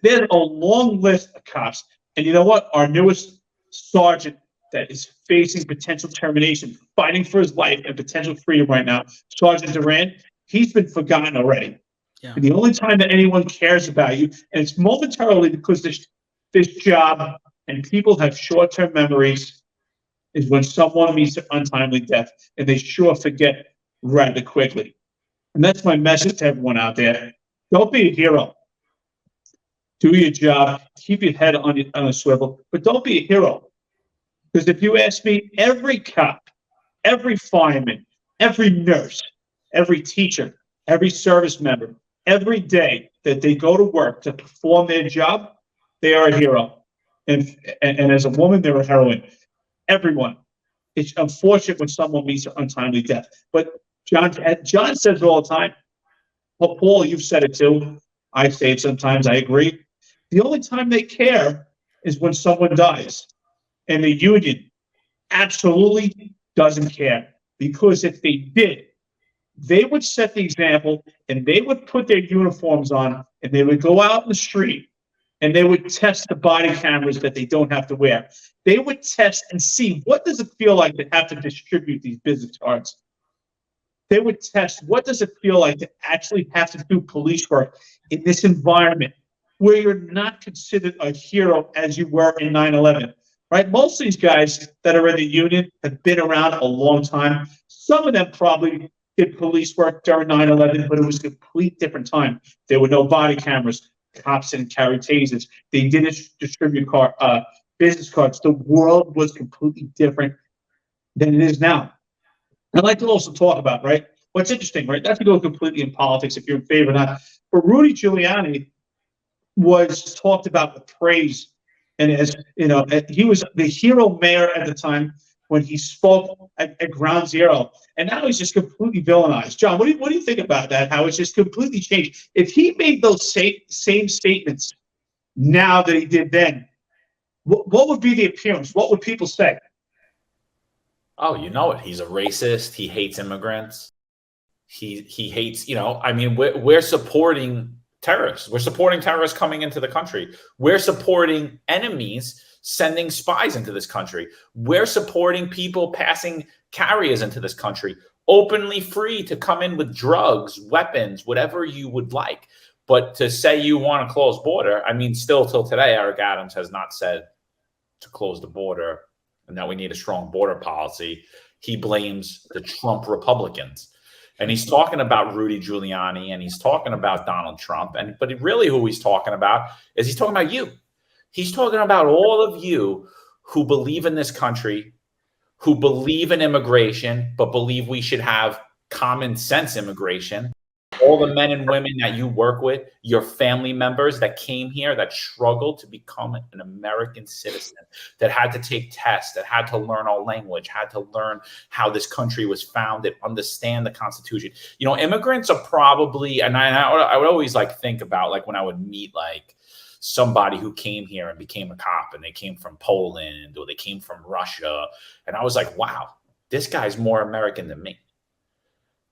There's a long list of cops. And you know what? Our newest sergeant that is facing potential termination, fighting for his life and potential freedom right now, Sergeant Duran, he's been forgotten already. Yeah. And the only time that anyone cares about you, and it's momentarily because this job and people have short-term memories, is when someone meets an untimely death, and they sure forget rather quickly. And that's my message to everyone out there. Don't be a hero. Do your job, keep your head on a swivel, but don't be a hero. Because if you ask me, every cop, every fireman, every nurse, every teacher, every service member, every day that they go to work to perform their job, they are a hero. And as a woman, they're a heroine. Everyone. It's unfortunate when someone meets an untimely death. But John says it all the time. Well, Paul, you've said it too. I say it sometimes. I agree. The only time they care is when someone dies. And the union absolutely doesn't care. Because if they did, they would set the example and they would put their uniforms on and they would go out in the street and they would test the body cameras that they don't have to wear. They would test and see what does it feel like to have to distribute these business cards. They would test what does it feel like to actually have to do police work in this environment where you're not considered a hero as you were in 9/11, right? Most of these guys that are in the union have been around a long time. Some of them probably did police work during 9/11, but it was a complete different time. There were no body cameras. Cops didn't carry tasers. They didn't distribute business cards. The world was completely different than it is now. I'd like to also talk about, right, what's interesting, right, not to go completely in politics if you're in favor or not, but Rudy Giuliani was talked about with praise. And as you know, he was the hero mayor at the time when he spoke at Ground Zero. And now he's just completely villainized. John, what do you think about that? How it's just completely changed. If he made those same statements now that he did then, what would be the appearance? What would people say? Oh, you know it. He's a racist. He hates immigrants. He hates, I mean, we're supporting terrorists. We're supporting terrorists coming into the country. We're supporting enemies sending spies into this country. We're supporting people passing carriers into this country, openly free to come in with drugs, weapons, whatever you would like. But to say you want a closed border, I mean, still till today, Eric Adams has not said to close the border and that we need a strong border policy. He blames the Trump Republicans. And he's talking about Rudy Giuliani and he's talking about Donald Trump. But really who he's talking about is he's talking about you. He's talking about all of you who believe in this country, who believe in immigration, but believe we should have common sense immigration. All the men and women that you work with, your family members that came here, that struggled to become an American citizen, that had to take tests, that had to learn our language, had to learn how this country was founded, understand the Constitution. Immigrants are probably, and I would always think about when I would meet somebody who came here and became a cop and they came from Poland or they came from Russia. And I was like, wow, this guy's more American than me.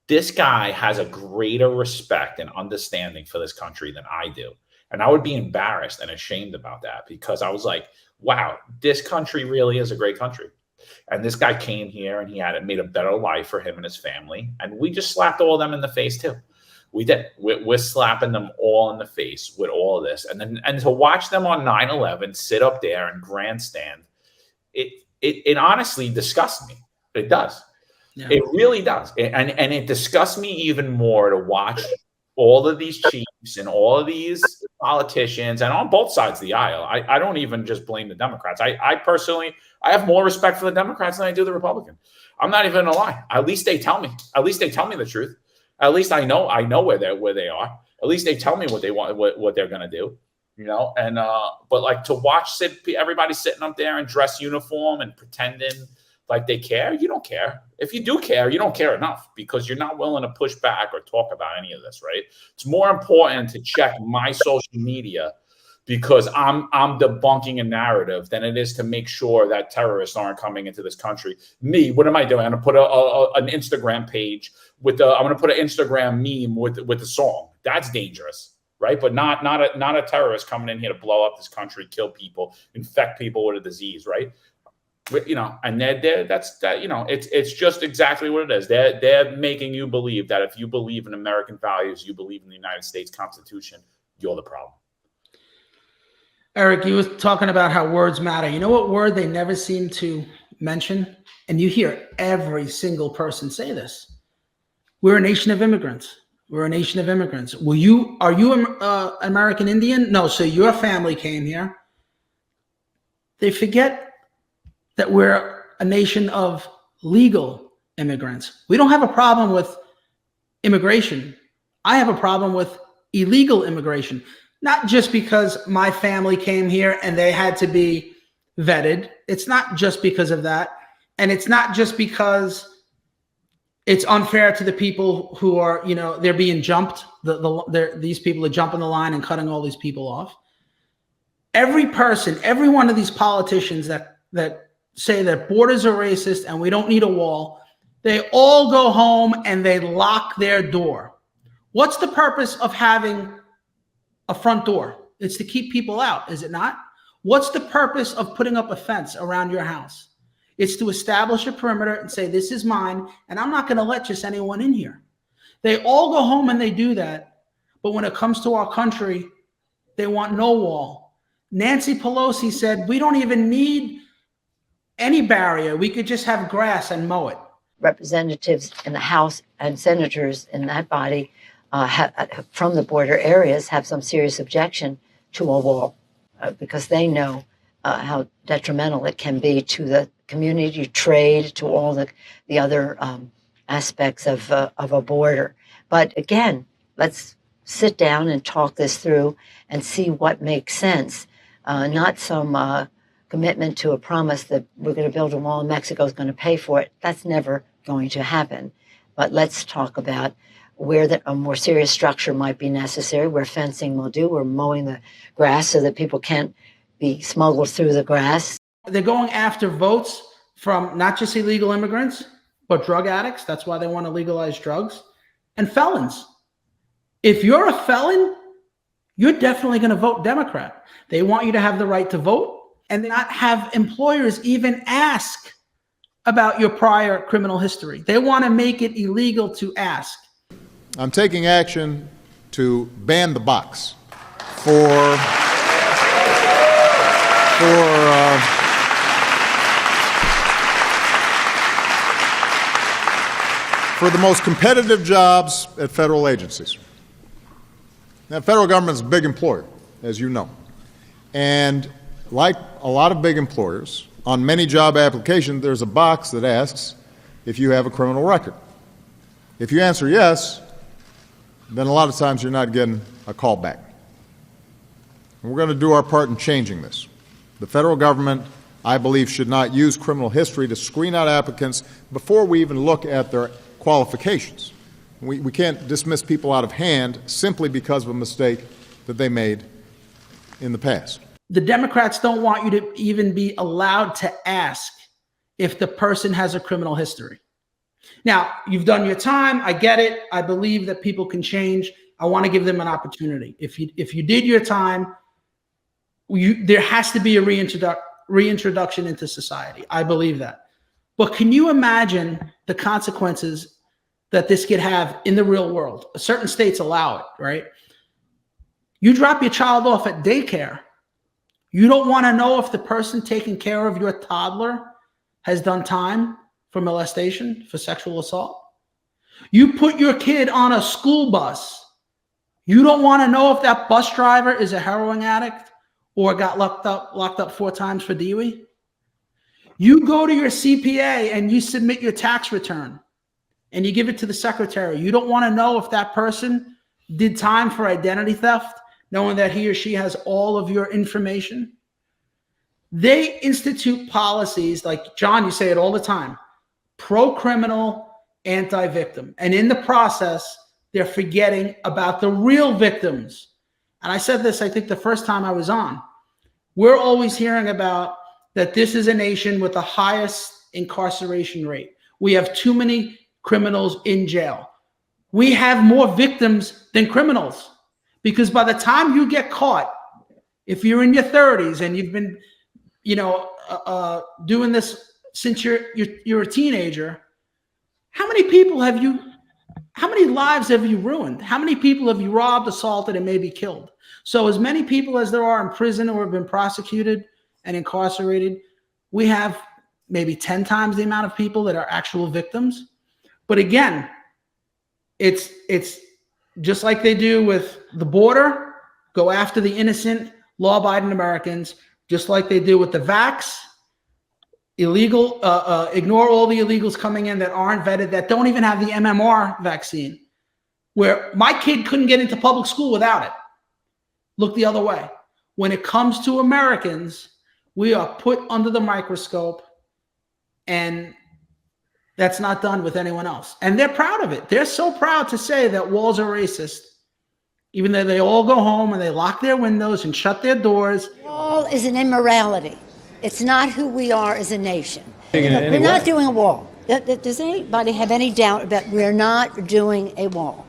This guy has a greater respect and understanding for this country than I do. And I would be embarrassed and ashamed about that because I was like, wow, this country really is a great country. And this guy came here and he had made a better life for him and his family. And we just slapped all of them in the face too. We did. We're slapping them all in the face with all of this. And to watch them on 9/11 sit up there and grandstand, it honestly disgusts me. It does. Yeah. It really does. And it disgusts me even more to watch all of these chiefs and all of these politicians and on both sides of the aisle. I don't even just blame the Democrats. I personally, I have more respect for the Democrats than I do the Republicans. I'm not even gonna lie. At least they tell me. At least they tell me the truth. At least I know where they are. At least they tell me what they want, what they're gonna do. And but to watch everybody sitting up there in dress uniform and pretending like they care, you don't care. If you do care, you don't care enough because you're not willing to push back or talk about any of this, right? It's more important to check my social media because I'm debunking a narrative than it is to make sure that terrorists aren't coming into this country. Me, what am I doing? I'm gonna put an Instagram page I'm gonna put an Instagram meme with the song. That's dangerous, right? But not a terrorist coming in here to blow up this country, kill people, infect people with a disease, right? And it's just exactly what it is. They're making you believe that if you believe in American values, you believe in the United States Constitution, you're the problem. Eric, you were talking about how words matter. You know what word they never seem to mention? And you hear every single person say this. We're a nation of immigrants. We're a nation of immigrants. Are you American Indian? No, so your family came here. They forget that we're a nation of legal immigrants. We don't have a problem with immigration. I have a problem with illegal immigration, not just because my family came here and they had to be vetted. It's not just because of that. And it's not just because it's unfair to the people who are, they're being jumped. These people are jumping the line and cutting all these people off. Every person, every one of these politicians that say that borders are racist and we don't need a wall, they all go home and they lock their door. What's the purpose of having a front door? It's to keep people out, is it not? What's the purpose of putting up a fence around your house? It's to establish a perimeter and say, this is mine, and I'm not going to let just anyone in here. They all go home and they do that, but when it comes to our country, they want no wall. Nancy Pelosi said, we don't even need any barrier. We could just have grass and mow it. Representatives in the House and senators in that body from the border areas have some serious objection to a wall because they know how detrimental it can be to the community, trade, to all the other aspects of a border. But again, let's sit down and talk this through and see what makes sense, not some commitment to a promise that we're going to build a wall and Mexico's going to pay for it. That's never going to happen. But let's talk about where a more serious structure might be necessary, where fencing will do, where mowing the grass so that people can't be smuggled through the grass. They're going after votes from not just illegal immigrants, but drug addicts. That's why they want to legalize drugs. and felons. If you're a felon, you're definitely going to vote Democrat. They want you to have the right to vote and not have employers even ask about your prior criminal history. They want to make it illegal to ask. I'm taking action to ban the box for the most competitive jobs at federal agencies. Now, federal government's a big employer, as you know. And like a lot of big employers, on many job applications, there's a box that asks if you have a criminal record. If you answer yes, then a lot of times you're not getting a call back. And we're going to do our part in changing this. The federal government, I believe, should not use criminal history to screen out applicants before we even look at their qualifications. We can't dismiss people out of hand simply because of a mistake that they made in the past. The Democrats don't want you to even be allowed to ask if the person has a criminal history. Now, you've done your time. I get it. I believe that people can change. I want to give them an opportunity. If you did your time, there has to be a reintroduction into society. I believe that. But can you imagine the consequences that this could have in the real world? Certain states allow it, right? You drop your child off at daycare. You don't want to know if the person taking care of your toddler has done time for molestation, for sexual assault. You put your kid on a school bus. You don't want to know if that bus driver is a heroin addict or got locked up 4 times for DUI. You go to your CPA and you submit your tax return and you give it to the secretary. You don't want to know if that person did time for identity theft, knowing that he or she has all of your information. They institute policies like, John, you say it all the time, pro-criminal, anti-victim. And in the process, they're forgetting about the real victims. And I said this, I think, the first time I was on. We're always hearing about that this is a nation with the highest incarceration rate. We have too many criminals in jail. We have more victims than criminals, because by the time you get caught, if you're in your 30s and you've been, doing this since you're a teenager, how many lives have you ruined? How many people have you robbed, assaulted, and maybe killed? So as many people as there are in prison or have been prosecuted and incarcerated, we have maybe 10 times the amount of people that are actual victims. But again, it's just like they do with the border, go after the innocent, law-abiding Americans, just like they do with the vax, illegal, ignore all the illegals coming in that aren't vetted, that don't even have the MMR vaccine, where my kid couldn't get into public school without it. Look the other way. When it comes to Americans, we are put under the microscope, and that's not done with anyone else. And they're proud of it. They're so proud to say that walls are racist, even though they all go home and they lock their windows and shut their doors. Wall is an immorality. It's not who we are as a nation. We're not doing a wall. Does anybody have any doubt that we're not doing a wall?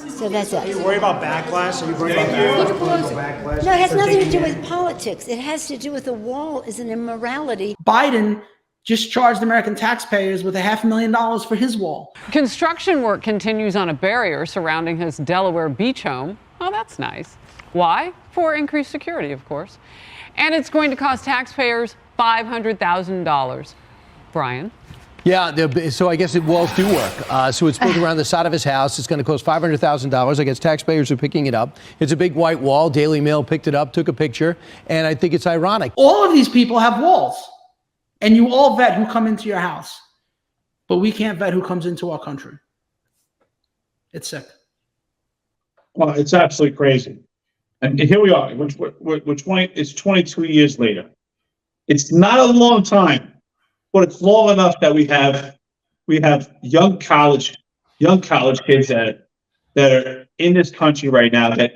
So that's it. Are you worried about backlash? Are you worried about backlash? No, it has nothing to do with politics. It has to do with the wall is an immorality. Biden just charged American taxpayers with $500,000 for his wall. Construction work continues on a barrier surrounding his Delaware beach home. Oh, that's nice. Why? For increased security, of course. And it's going to cost taxpayers $500,000. Brian? Yeah, so I guess walls do work. So it's built around the side of his house. It's going to cost $500,000. I guess taxpayers are picking it up. It's a big white wall. Daily Mail picked it up, took a picture, and I think it's ironic. All of these people have walls, and you all vet who come into your house, but we can't vet who comes into our country. It's sick. Well, it's absolutely crazy. And here we are. It's 22 years later. It's not a long time, but it's long enough that we have young college kids that are in this country right now that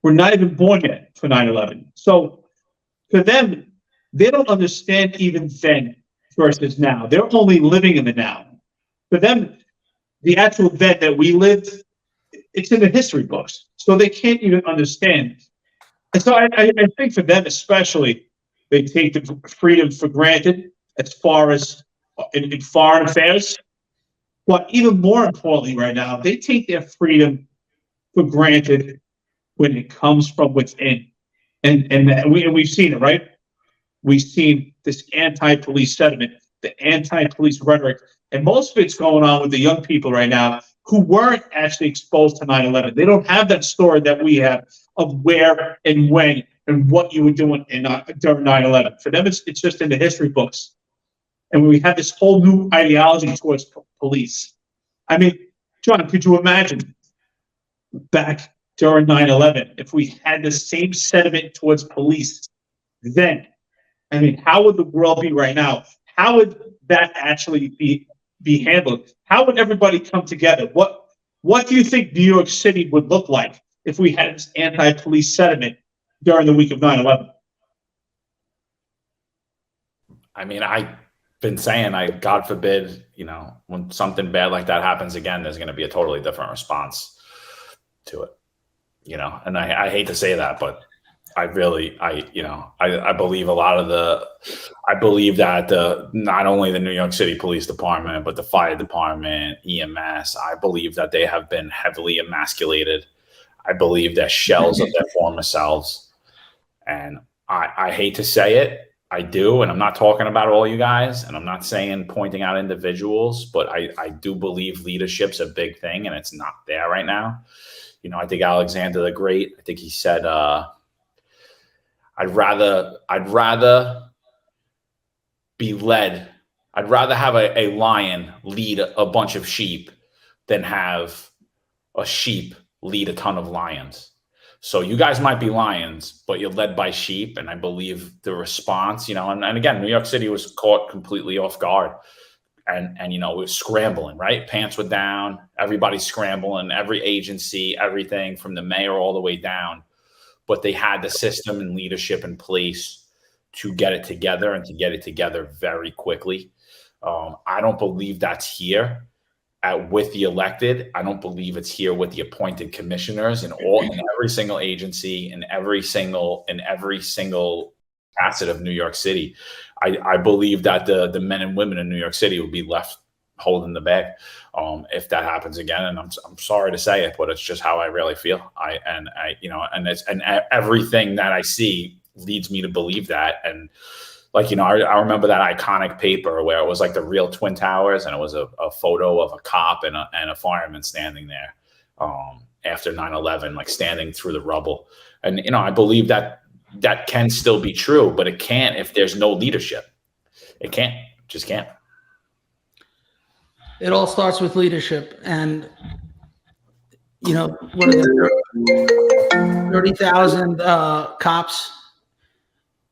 were not even born yet for 9/11. So for them, they don't understand even then versus now. They're only living in the now. For them, the actual then that we lived it's in the history books, so they can't even understand. And so I think for them especially, they take the freedom for granted as far as in foreign affairs. But even more importantly right now, they take their freedom for granted when it comes from within. And we've seen it, right? We've seen this anti-police sentiment, the anti-police rhetoric, and most of it's going on with the young people right now who weren't actually exposed to 9/11. They don't have that story that we have of where and when and what you were doing during 9/11. For them, it's just in the history books. And we have this whole new ideology towards police. I mean, John, could you imagine back during 9/11 if we had the same sentiment towards police then? I mean, how would the world be right now? How would that actually be handled? How would everybody come together? What do you think New York City would look like if we had this anti-police sentiment during the week of 9/11? I mean, I've been saying, God forbid, when something bad like that happens again, there's going to be a totally different response to it, and I hate to say that, but I believe I believe that not only the New York City Police Department, but the fire department, EMS, I believe that they have been heavily emasculated. I believe they're shells of their former selves. And I hate to say it, I do, and I'm not talking about all you guys, and I'm not saying pointing out individuals, but I do believe leadership's a big thing, and it's not there right now. I think Alexander the Great, I think he said, I'd rather be led. I'd rather have a lion lead a bunch of sheep than have a sheep lead a ton of lions. So you guys might be lions, but you're led by sheep. And I believe the response, and again, New York City was caught completely off guard. And it was scrambling, right? Pants were down, everybody's scrambling, every agency, everything from the mayor all the way down. But they had the system and leadership in place to get it together and to get it together very quickly. I don't believe that's here with the elected. I don't believe it's here with the appointed commissioners in every single agency, in every single facet of New York City. I believe that the men and women in New York City would be left holding the bag if that happens again. And I'm sorry to say it, but it's just how I really feel. And everything that I see leads me to believe that. And I remember that iconic paper where it was like the real Twin Towers, and it was a photo of a cop and a fireman standing there after 9/11, like standing through the rubble. And I believe that can still be true, but it can't if there's no leadership. It can't, just can't. It all starts with leadership. And, what are there, 30,000 cops?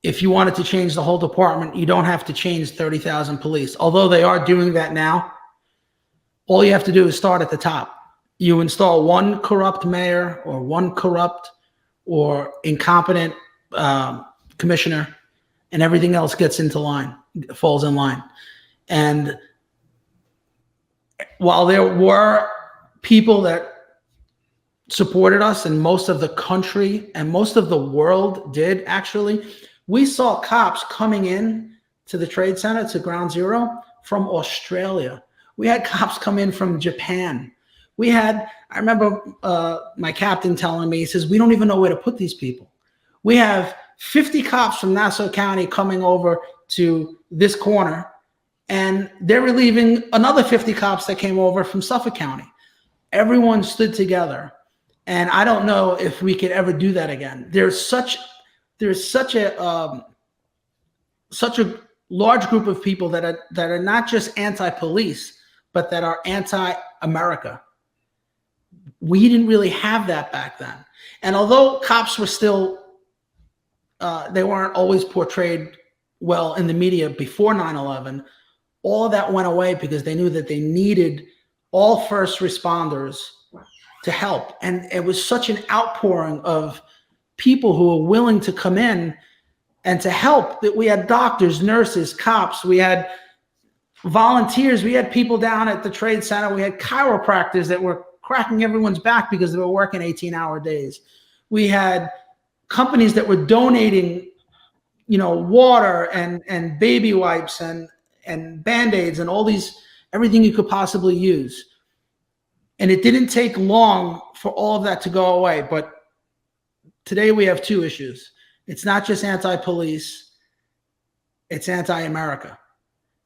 If you wanted to change the whole department, you don't have to change 30,000 police. Although they are doing that now, all you have to do is start at the top. You install one corrupt mayor or one corrupt or incompetent commissioner, and everything else falls in line. And while there were people that supported us, and most of the country and most of the world did actually, we saw cops coming in to the Trade Center, to Ground Zero, from Australia. We had cops come in from Japan. I remember my captain telling me, he says, we don't even know where to put these people. We have 50 cops from Nassau County coming over to this corner, and they're relieving another 50 cops that came over from Suffolk County. Everyone stood together. And I don't know if we could ever do that again. There's such a large group of people that are not just anti-police, but that are anti-America. We didn't really have that back then. And although cops were still, they weren't always portrayed well in the media before 9/11, all of that went away because they knew that they needed all first responders to help. And it was such an outpouring of people who were willing to come in and to help, that we had doctors, nurses, cops, we had volunteers, we had people down at the Trade Center, we had chiropractors that were cracking everyone's back because they were working 18-hour days. We had companies that were donating, water and baby wipes and Band-Aids and everything you could possibly use. And it didn't take long for all of that to go away. But today we have two issues. It's not just anti-police, it's anti-America.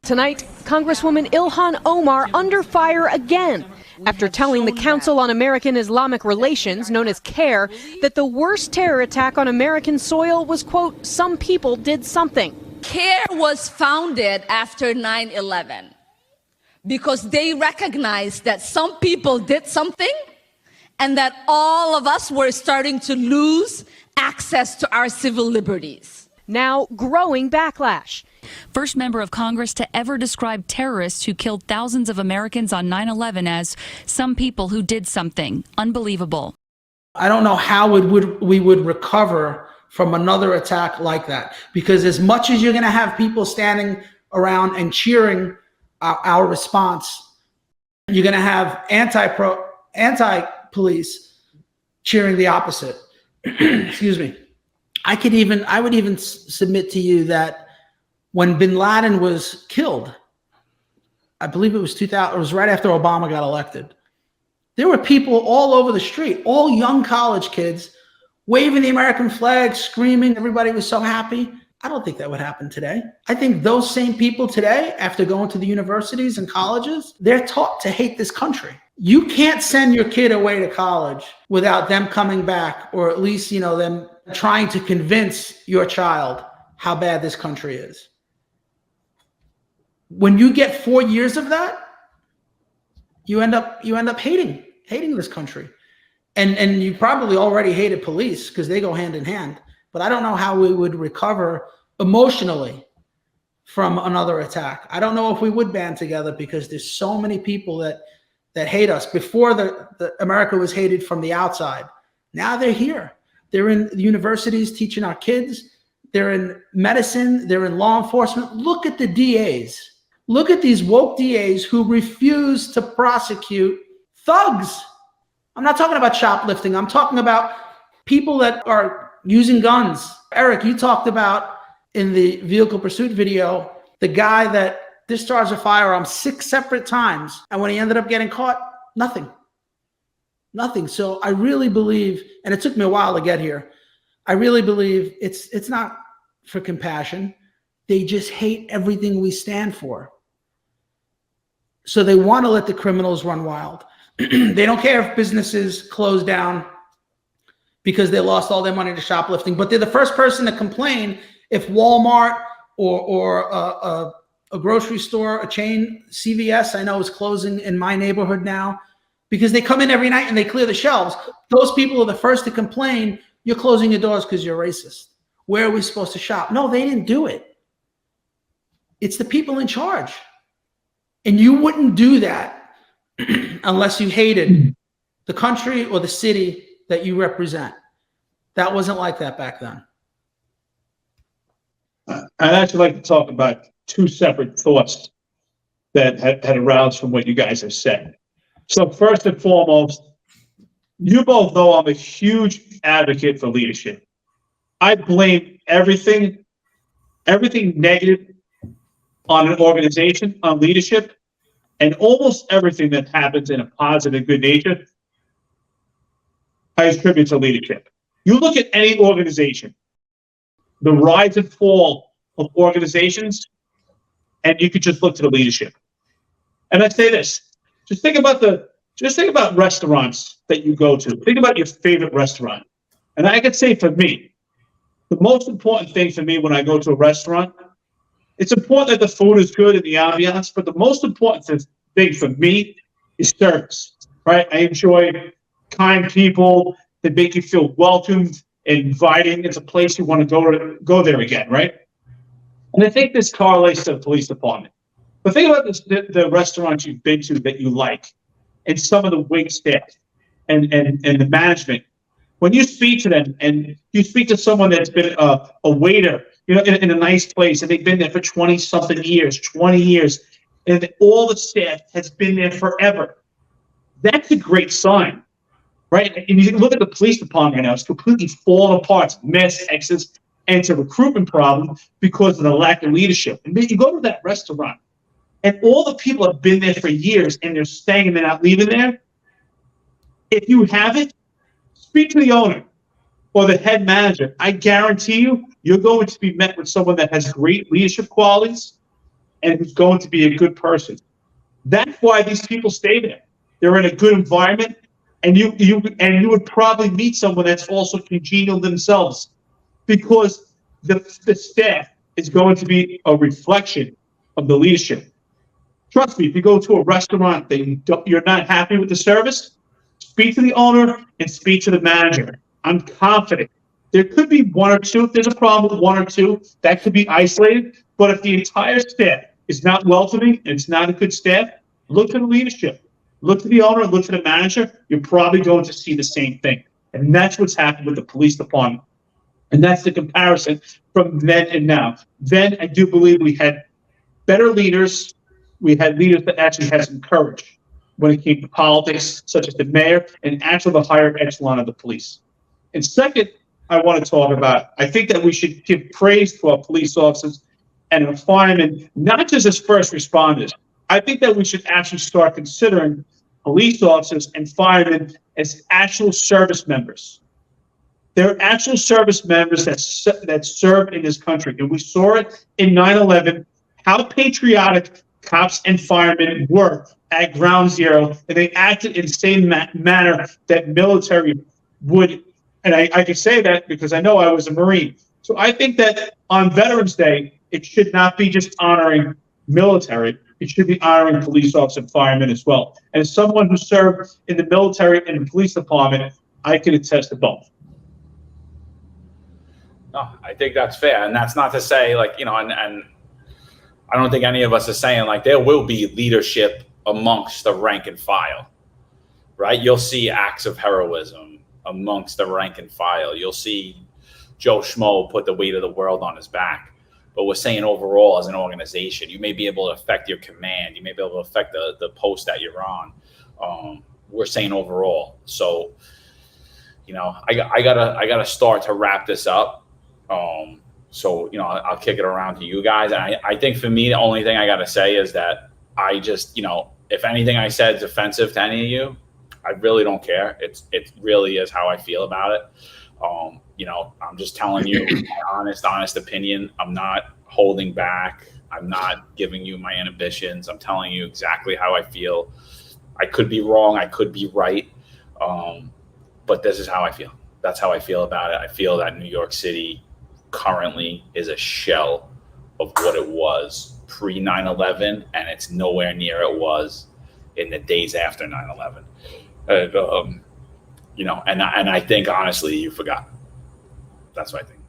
Tonight, Congresswoman Ilhan Omar under fire again after telling the Council on American Islamic Relations, known as CAIR, that the worst terror attack on American soil was, quote, some people did something. CAIR was founded after 9/11 because they recognized that some people did something and that all of us were starting to lose access to our civil liberties. Now, growing backlash. First member of Congress to ever describe terrorists who killed thousands of Americans on 9/11 as some people who did something. Unbelievable. I don't know how we would recover from another attack like that, because as much as you're going to have people standing around and cheering our response, you're going to have anti-police cheering the opposite. Excuse me. I would even submit to you that when bin Laden was killed, I believe it was 2000, it was right after Obama got elected. There were people all over the street, all young college kids, waving the American flag, screaming. Everybody was so happy. I don't think that would happen today. I think those same people today, after going to the universities and colleges, they're taught to hate this country. You can't send your kid away to college without them coming back, or at least, them trying to convince your child how bad this country is. When you get 4 years of that, you end up hating this country. And you probably already hated police because they go hand in hand. But I don't know how we would recover emotionally from another attack. I don't know if we would band together, because there's so many people that hate us. Before the America was hated from the outside. Now they're here. They're in the universities teaching our kids. They're in medicine. They're in law enforcement. Look at the DAs. Look at these woke DAs who refuse to prosecute thugs. I'm not talking about shoplifting. I'm talking about people that are using guns. Eric, you talked about in the vehicle pursuit video, the guy that discharged a firearm 6 separate times. And when he ended up getting caught, nothing. So I really believe, and it took me a while to get here, I really believe it's not for compassion. They just hate everything we stand for. So they want to let the criminals run wild. They don't care if businesses close down because they lost all their money to shoplifting, but they're the first person to complain if Walmart or a grocery store, a chain, CVS, I know is closing in my neighborhood now, because they come in every night and they clear the shelves. Those people are the first to complain, you're closing your doors because you're racist. Where are we supposed to shop? No, they didn't do it. It's the people in charge. And you wouldn't do that unless you hated the country or the city that you represent. That wasn't like that back then. I'd actually like to talk about two separate thoughts that had aroused from what you guys have said. So first and foremost, you both know I'm a huge advocate for leadership. I blame everything negative on an organization, on leadership, and almost everything that happens in a positive, good nature, I attribute to leadership. You look at any organization, the rise and fall of organizations, and you could just look to the leadership. And I say this, just think about restaurants that you go to. Think about your favorite restaurant. And I could say for me, the most important thing for me when I go to a restaurant, it's important that the food is good and the ambiance, but the most important thing for me is service, right? I enjoy kind people that make you feel welcomed, inviting. It's a place you want to go there again, right? And I think this correlates to the police department. But think about the restaurants you've been to that you like, and some of the wait staff and the management. When you speak to them and you speak to someone that's been a waiter, in a nice place, and they've been there for 20 years, and all the staff has been there forever. That's a great sign, right? And you look at the police department right now, it's completely falling apart. It's mass exodus, and it's a recruitment problem because of the lack of leadership. And then you go to that restaurant, and all the people have been there for years, and they're staying and they're not leaving there. If you have it, speak to the owner or the head manager. I guarantee you, you're going to be met with someone that has great leadership qualities and who's going to be a good person. That's why these people stay there. They're in a good environment, and you would probably meet someone that's also congenial themselves, because the staff is going to be a reflection of the leadership. Trust me, if you go to a restaurant that you're not happy with the service, speak to the owner and speak to the manager. I'm confident. There could be one or two, if there's a problem with one or two, that could be isolated. But if the entire staff is not welcoming and it's not a good staff, look to the leadership. Look to the owner, look to the manager. You're probably going to see the same thing. And that's what's happened with the police department. And that's the comparison from then and now. Then I do believe we had better leaders. We had leaders that actually had some courage when it came to politics, such as the mayor and actually the higher echelon of the police. And second, I want to talk about, I think that we should give praise to our police officers and our firemen, not just as first responders. I think that we should actually start considering police officers and firemen as actual service members. They're actual service members that serve in this country. And we saw it in 9/11, how patriotic cops and firemen were at ground zero, and they acted in the same manner that military would. And I can say that because I know I was a Marine. So I think that on Veterans Day, it should not be just honoring military. It should be honoring police officers and firemen as well. And as someone who served in the military and the police department, I can attest to both. No, I think that's fair. And that's not to say, like, you know, and I don't think any of us are saying, like, there will be leadership amongst the rank and file, right? You'll see acts of heroism amongst the rank and file. You'll see Joe Schmo put the weight of the world on his back. But we're saying overall as an organization, you may be able to affect your command. You may be able to affect the post that you're on. We're saying overall. So, you know, I gotta start to wrap this up. So, you know, I'll kick it around to you guys. And I think for me, the only thing I got to say is that I just, you know, if anything I said is offensive to any of you, I really don't care. It really is how I feel about it. You know, I'm just telling you my honest opinion. I'm not holding back. I'm not giving you my inhibitions. I'm telling you exactly how I feel. I could be wrong. I could be right. But this is how I feel. That's how I feel about it. I feel that New York City currently is a shell of what it was pre 9/11, and it's nowhere near it was in the days after 9/11. You know, and I think honestly, you forgot. That's what I think.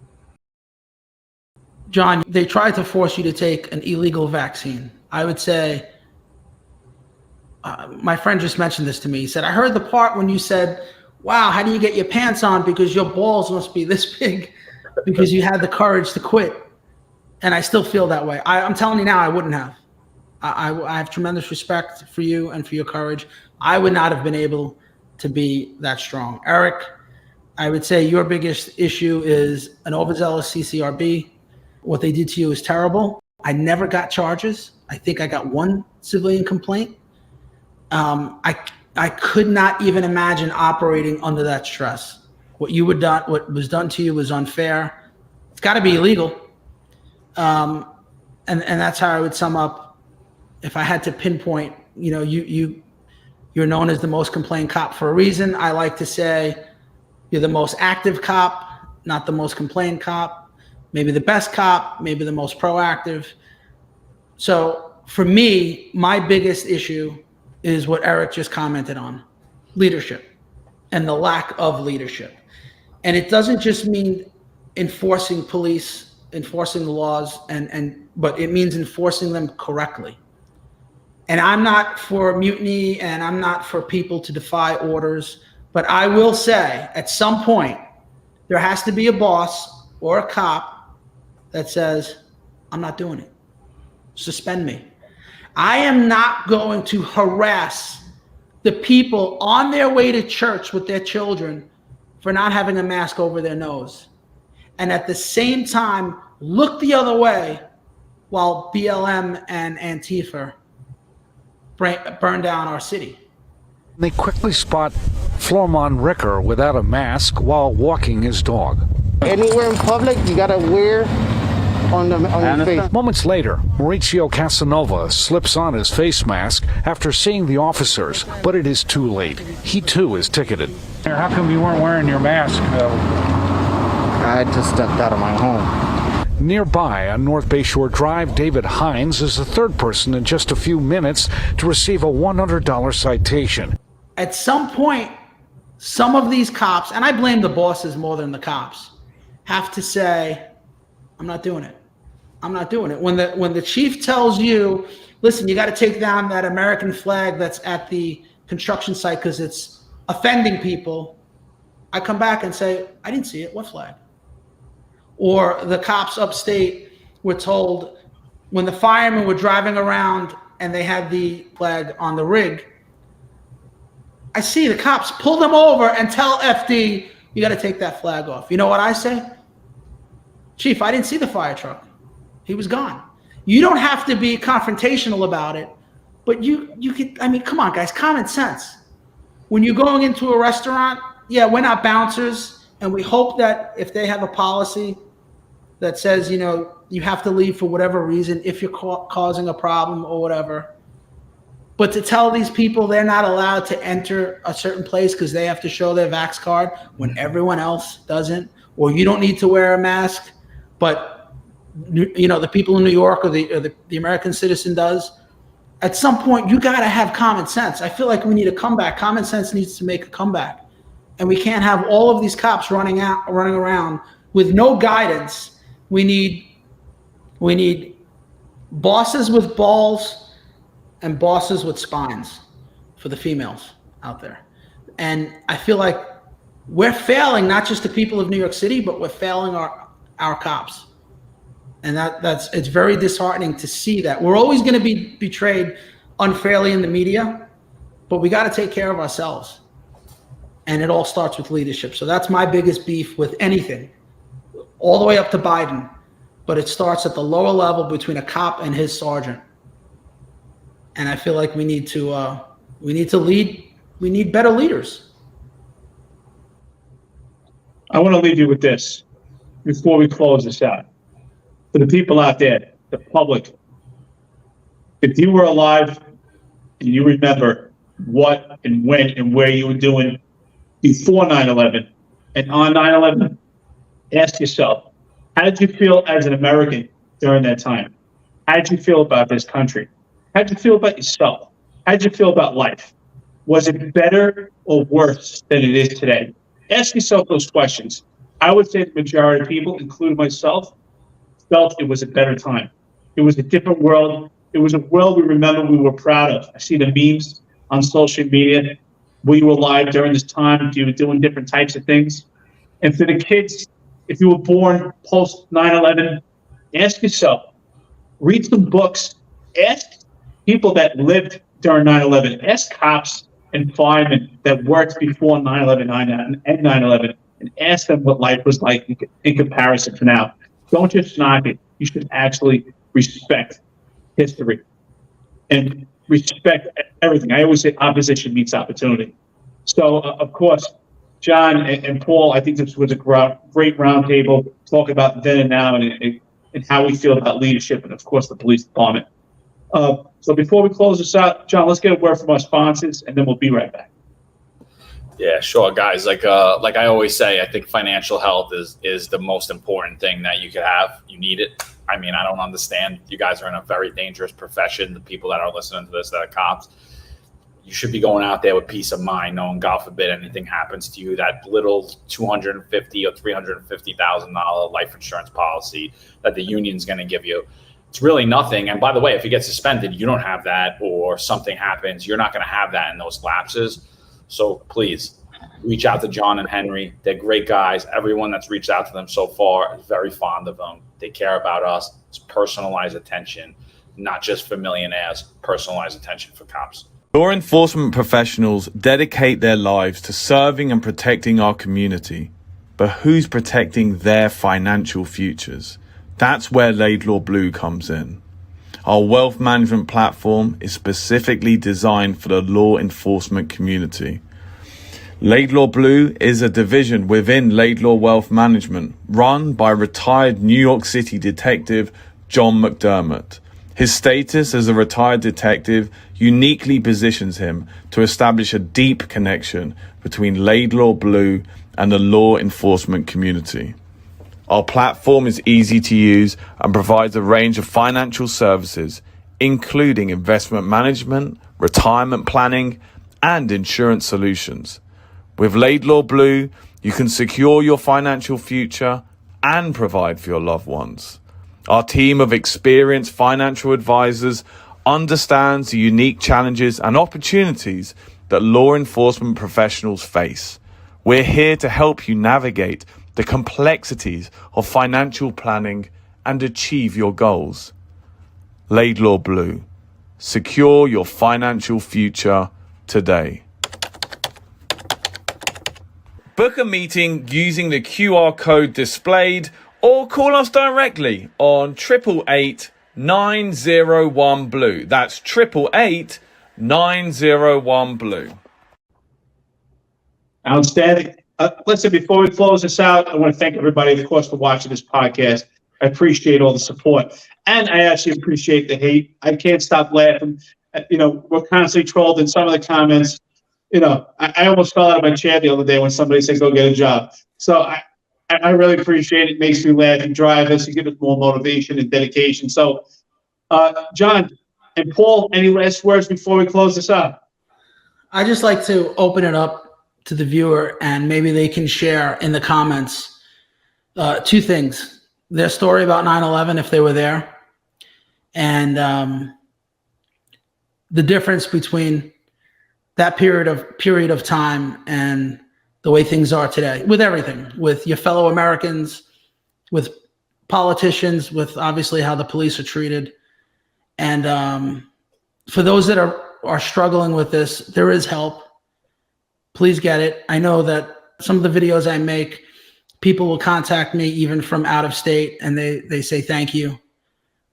John, they tried to force you to take an illegal vaccine. I would say, my friend just mentioned this to me. He said, I heard the part when you said, wow, how do you get your pants on because your balls must be this big because you had the courage to quit. And I still feel that way. I'm telling you now, I wouldn't have. I have tremendous respect for you and for your courage. I would not have been able to be that strong. Eric, I would say your biggest issue is an overzealous CCRB. What they did to you is terrible. I never got charges. I think I got one civilian complaint. I could not even imagine operating under that stress. What was done to you was unfair. It's got to be illegal. And that's how I would sum up. If I had to pinpoint, you know, you're known as the most complained cop for a reason. I like to say you're the most active cop, not the most complained cop. Maybe the best cop, maybe the most proactive. So for me, my biggest issue is what Eric just commented on, leadership and the lack of leadership. And it doesn't just mean enforcing police, enforcing the laws, but it means enforcing them correctly. And I'm not for mutiny and I'm not for people to defy orders, but I will say at some point, there has to be a boss or a cop that says, I'm not doing it. Suspend me. I am not going to harass the people on their way to church with their children for not having a mask over their nose, and at the same time look the other way while BLM and Antifa burn down our city. They quickly spot Floorman Ricker without a mask while walking his dog. Anywhere in public, you gotta wear on your face. Moments later, Mauricio Casanova slips on his face mask after seeing the officers, but it is too late. He too is ticketed. How come you weren't wearing your mask? I just stepped out of my home. Nearby on North Bayshore Drive, David Hines is the third person in just a few minutes to receive a $100 citation. At some point, some of these cops, and I blame the bosses more than the cops, have to say, I'm not doing it. I'm not doing it. When the chief tells you, listen, you got to take down that American flag that's at the construction site because it's offending people, I come back and say, I didn't see it. What flag? Or the cops upstate were told when the firemen were driving around and they had the flag on the rig, I see the cops pull them over and tell FD, you got to take that flag off. You know what I say? Chief, I didn't see the fire truck. He was gone. You don't have to be confrontational about it, but you could, I mean, come on, guys, common sense. When you're going into a restaurant, yeah, we're not bouncers, and we hope that if they have a policy that says, you know, you have to leave for whatever reason if you're causing a problem or whatever. But to tell these people they're not allowed to enter a certain place because they have to show their vax card when everyone else doesn't, or you don't need to wear a mask, but you know the people in New York or the American citizen does. At some point, you got to have common sense. I feel like we need a comeback. Common sense needs to make a comeback, and we can't have all of these cops running around with no guidance. We need bosses with balls and bosses with spines for the females out there. And I feel like we're failing not just the people of New York City, but we're failing our cops. And it's very disheartening to see that. We're always going to be betrayed unfairly in the media, but we got to take care of ourselves. And it all starts with leadership. So that's my biggest beef with anything, all the way up to Biden. But it starts at the lower level between a cop and his sergeant. And I feel like we need to lead. We need better leaders. I want to leave you with this before we close this out. For the people out there, the public, if you were alive and you remember what and when and where you were doing before 9/11 and on 9/11, ask yourself, how did you feel as an American during that time? How did you feel about this country? How did you feel about yourself? How did you feel about life? Was it better or worse than it is today? Ask yourself those questions. I would say the majority of people, including myself, felt it was a better time. It was a different world. It was a world we remember we were proud of. I see the memes on social media. Were you alive during this time? You were doing different types of things. And for the kids, if you were born post 9/11, ask yourself, read some books, ask people that lived during 9/11, ask cops and firemen that worked before 9/11 and 9/11, and ask them what life was like in comparison to now. Don't just knock it. You should actually respect history and respect everything. I always say opposition meets opportunity. So, of course, John and Paul, I think this was a great roundtable, talk about then and now and how we feel about leadership and, of course, the police department. So before we close this out, John, let's get a word from our sponsors, and then we'll be right back. Yeah, sure, guys. Like I always say, I think financial health is the most important thing that you could have. You need it. I mean, I don't understand. You guys are in a very dangerous profession. The people that are listening to this that are cops, you should be going out there with peace of mind, knowing God forbid anything happens to you, that little $250,000 or $350,000 life insurance policy that the union's going to give you. It's really nothing. And by the way, if you get suspended, you don't have that, or something happens, you're not going to have that in those lapses. So please reach out to John and Henry. They're great guys. Everyone that's reached out to them so far is very fond of them. They care about us. It's personalized attention, not just for millionaires, personalized attention for cops. Law enforcement professionals dedicate their lives to serving and protecting our community, but who's protecting their financial futures? That's where Laidlaw Blue comes in. Our wealth management platform is specifically designed for the law enforcement community. Laidlaw Blue is a division within Laidlaw Wealth Management, run by retired New York City detective John McDermott. His status as a retired detective uniquely positions him to establish a deep connection between Laidlaw Blue and the law enforcement community. Our platform is easy to use and provides a range of financial services, including investment management, retirement planning, and insurance solutions. With Laidlaw Blue, you can secure your financial future and provide for your loved ones. Our team of experienced financial advisors understands the unique challenges and opportunities that law enforcement professionals face. We're here to help you navigate the complexities of financial planning and achieve your goals. Laidlaw Blue. Secure your financial future today. Book a meeting using the QR code displayed or call us directly on 888-901-BLUE. That's 888-901-BLUE. Outstanding. Listen, before we close this out, I want to thank everybody, of course, for watching this podcast. I appreciate all the support. And I actually appreciate the hate. I can't stop laughing. We're constantly trolled in some of the comments. I almost fell out of my chair the other day when somebody said, go get a job. So I really appreciate it. It makes me laugh and drive us. You give us more motivation and dedication. So, John and Paul, any last words before we close this out? I just like to open it up to the viewer, and maybe they can share in the comments two things: their story about 9/11 if they were there, and the difference between that period of time and the way things are today, with everything, with your fellow Americans, with politicians, with obviously how the police are treated. And for those that are struggling with this, there is help. Please get it. I know that some of the videos I make, people will contact me even from out of state, and they say, thank you.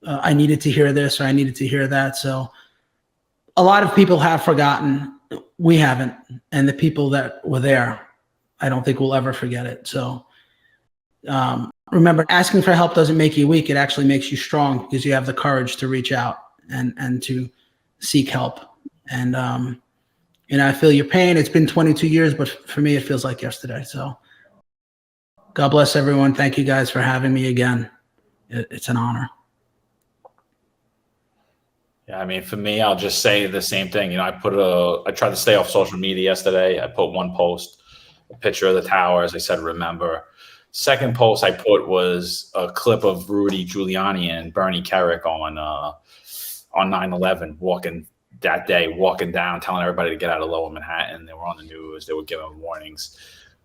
I needed to hear this, or I needed to hear that. So a lot of people have forgotten. We haven't. And the people that were there, I don't think we'll ever forget it. So remember, asking for help doesn't make you weak. It actually makes you strong, because you have the courage to reach out and to seek help. And, I feel your pain. It's been 22 years, but for me, it feels like yesterday. So God bless everyone. Thank you guys for having me again. It's an honor. Yeah, I mean, for me, I'll just say the same thing. I tried to stay off social media yesterday. I put one post, a picture of the towers. I said, remember. Second post I put was a clip of Rudy Giuliani and Bernie Kerik on 9/11, walking down, telling everybody to get out of Lower Manhattan. They were on the news. They were giving warnings.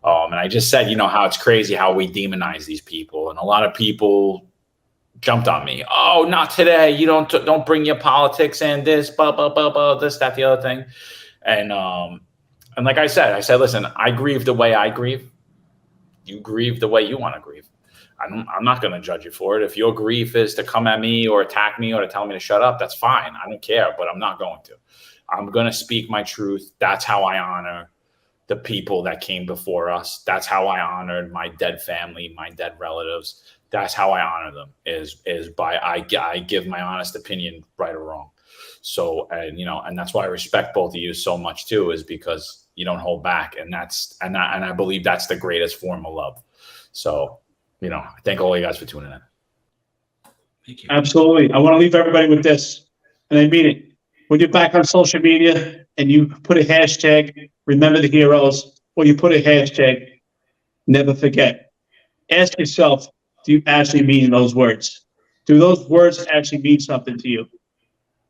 And I just said, how it's crazy how we demonize these people. And a lot of people jumped on me. Oh, not today. You don't bring your politics in, this, blah, blah, blah, blah, this, that, the other thing. And like I said, listen, I grieve the way I grieve. You grieve the way you want to grieve. I'm not going to judge you for it. If your grief is to come at me or attack me or to tell me to shut up, that's fine. I don't care, but I'm not going to. I'm going to speak my truth. That's how I honor the people that came before us. That's how I honored my dead family, my dead relatives. That's how I honor them, is by I give my honest opinion, right or wrong. So, and that's why I respect both of you so much too, is because you don't hold back. And I believe that's the greatest form of love. So, I thank all you guys for tuning in. Thank you. Absolutely. I want to leave everybody with this, and I mean it. When you're back on social media and you put a hashtag, remember the heroes, or you put a hashtag, never forget. Ask yourself, do you actually mean those words? Do those words actually mean something to you?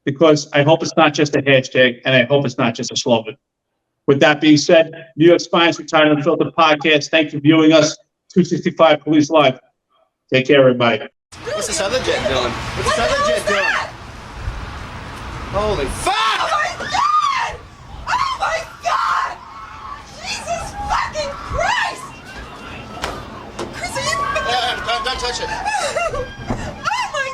Because I hope it's not just a hashtag, and I hope it's not just a slogan. With that being said, New York's Finest Retired Unfiltered Podcast. Thanks for viewing us. 265 Police Live. Take care, everybody. What's this other jet doing? What's this other jet doing? Holy fuck! Oh my God! touch it. Oh my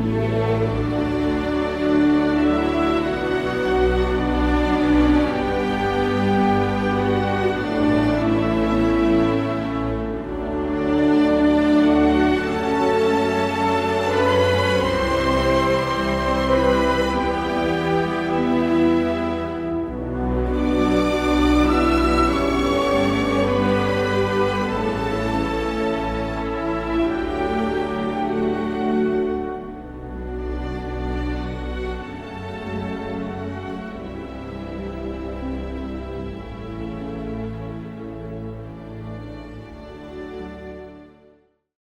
God!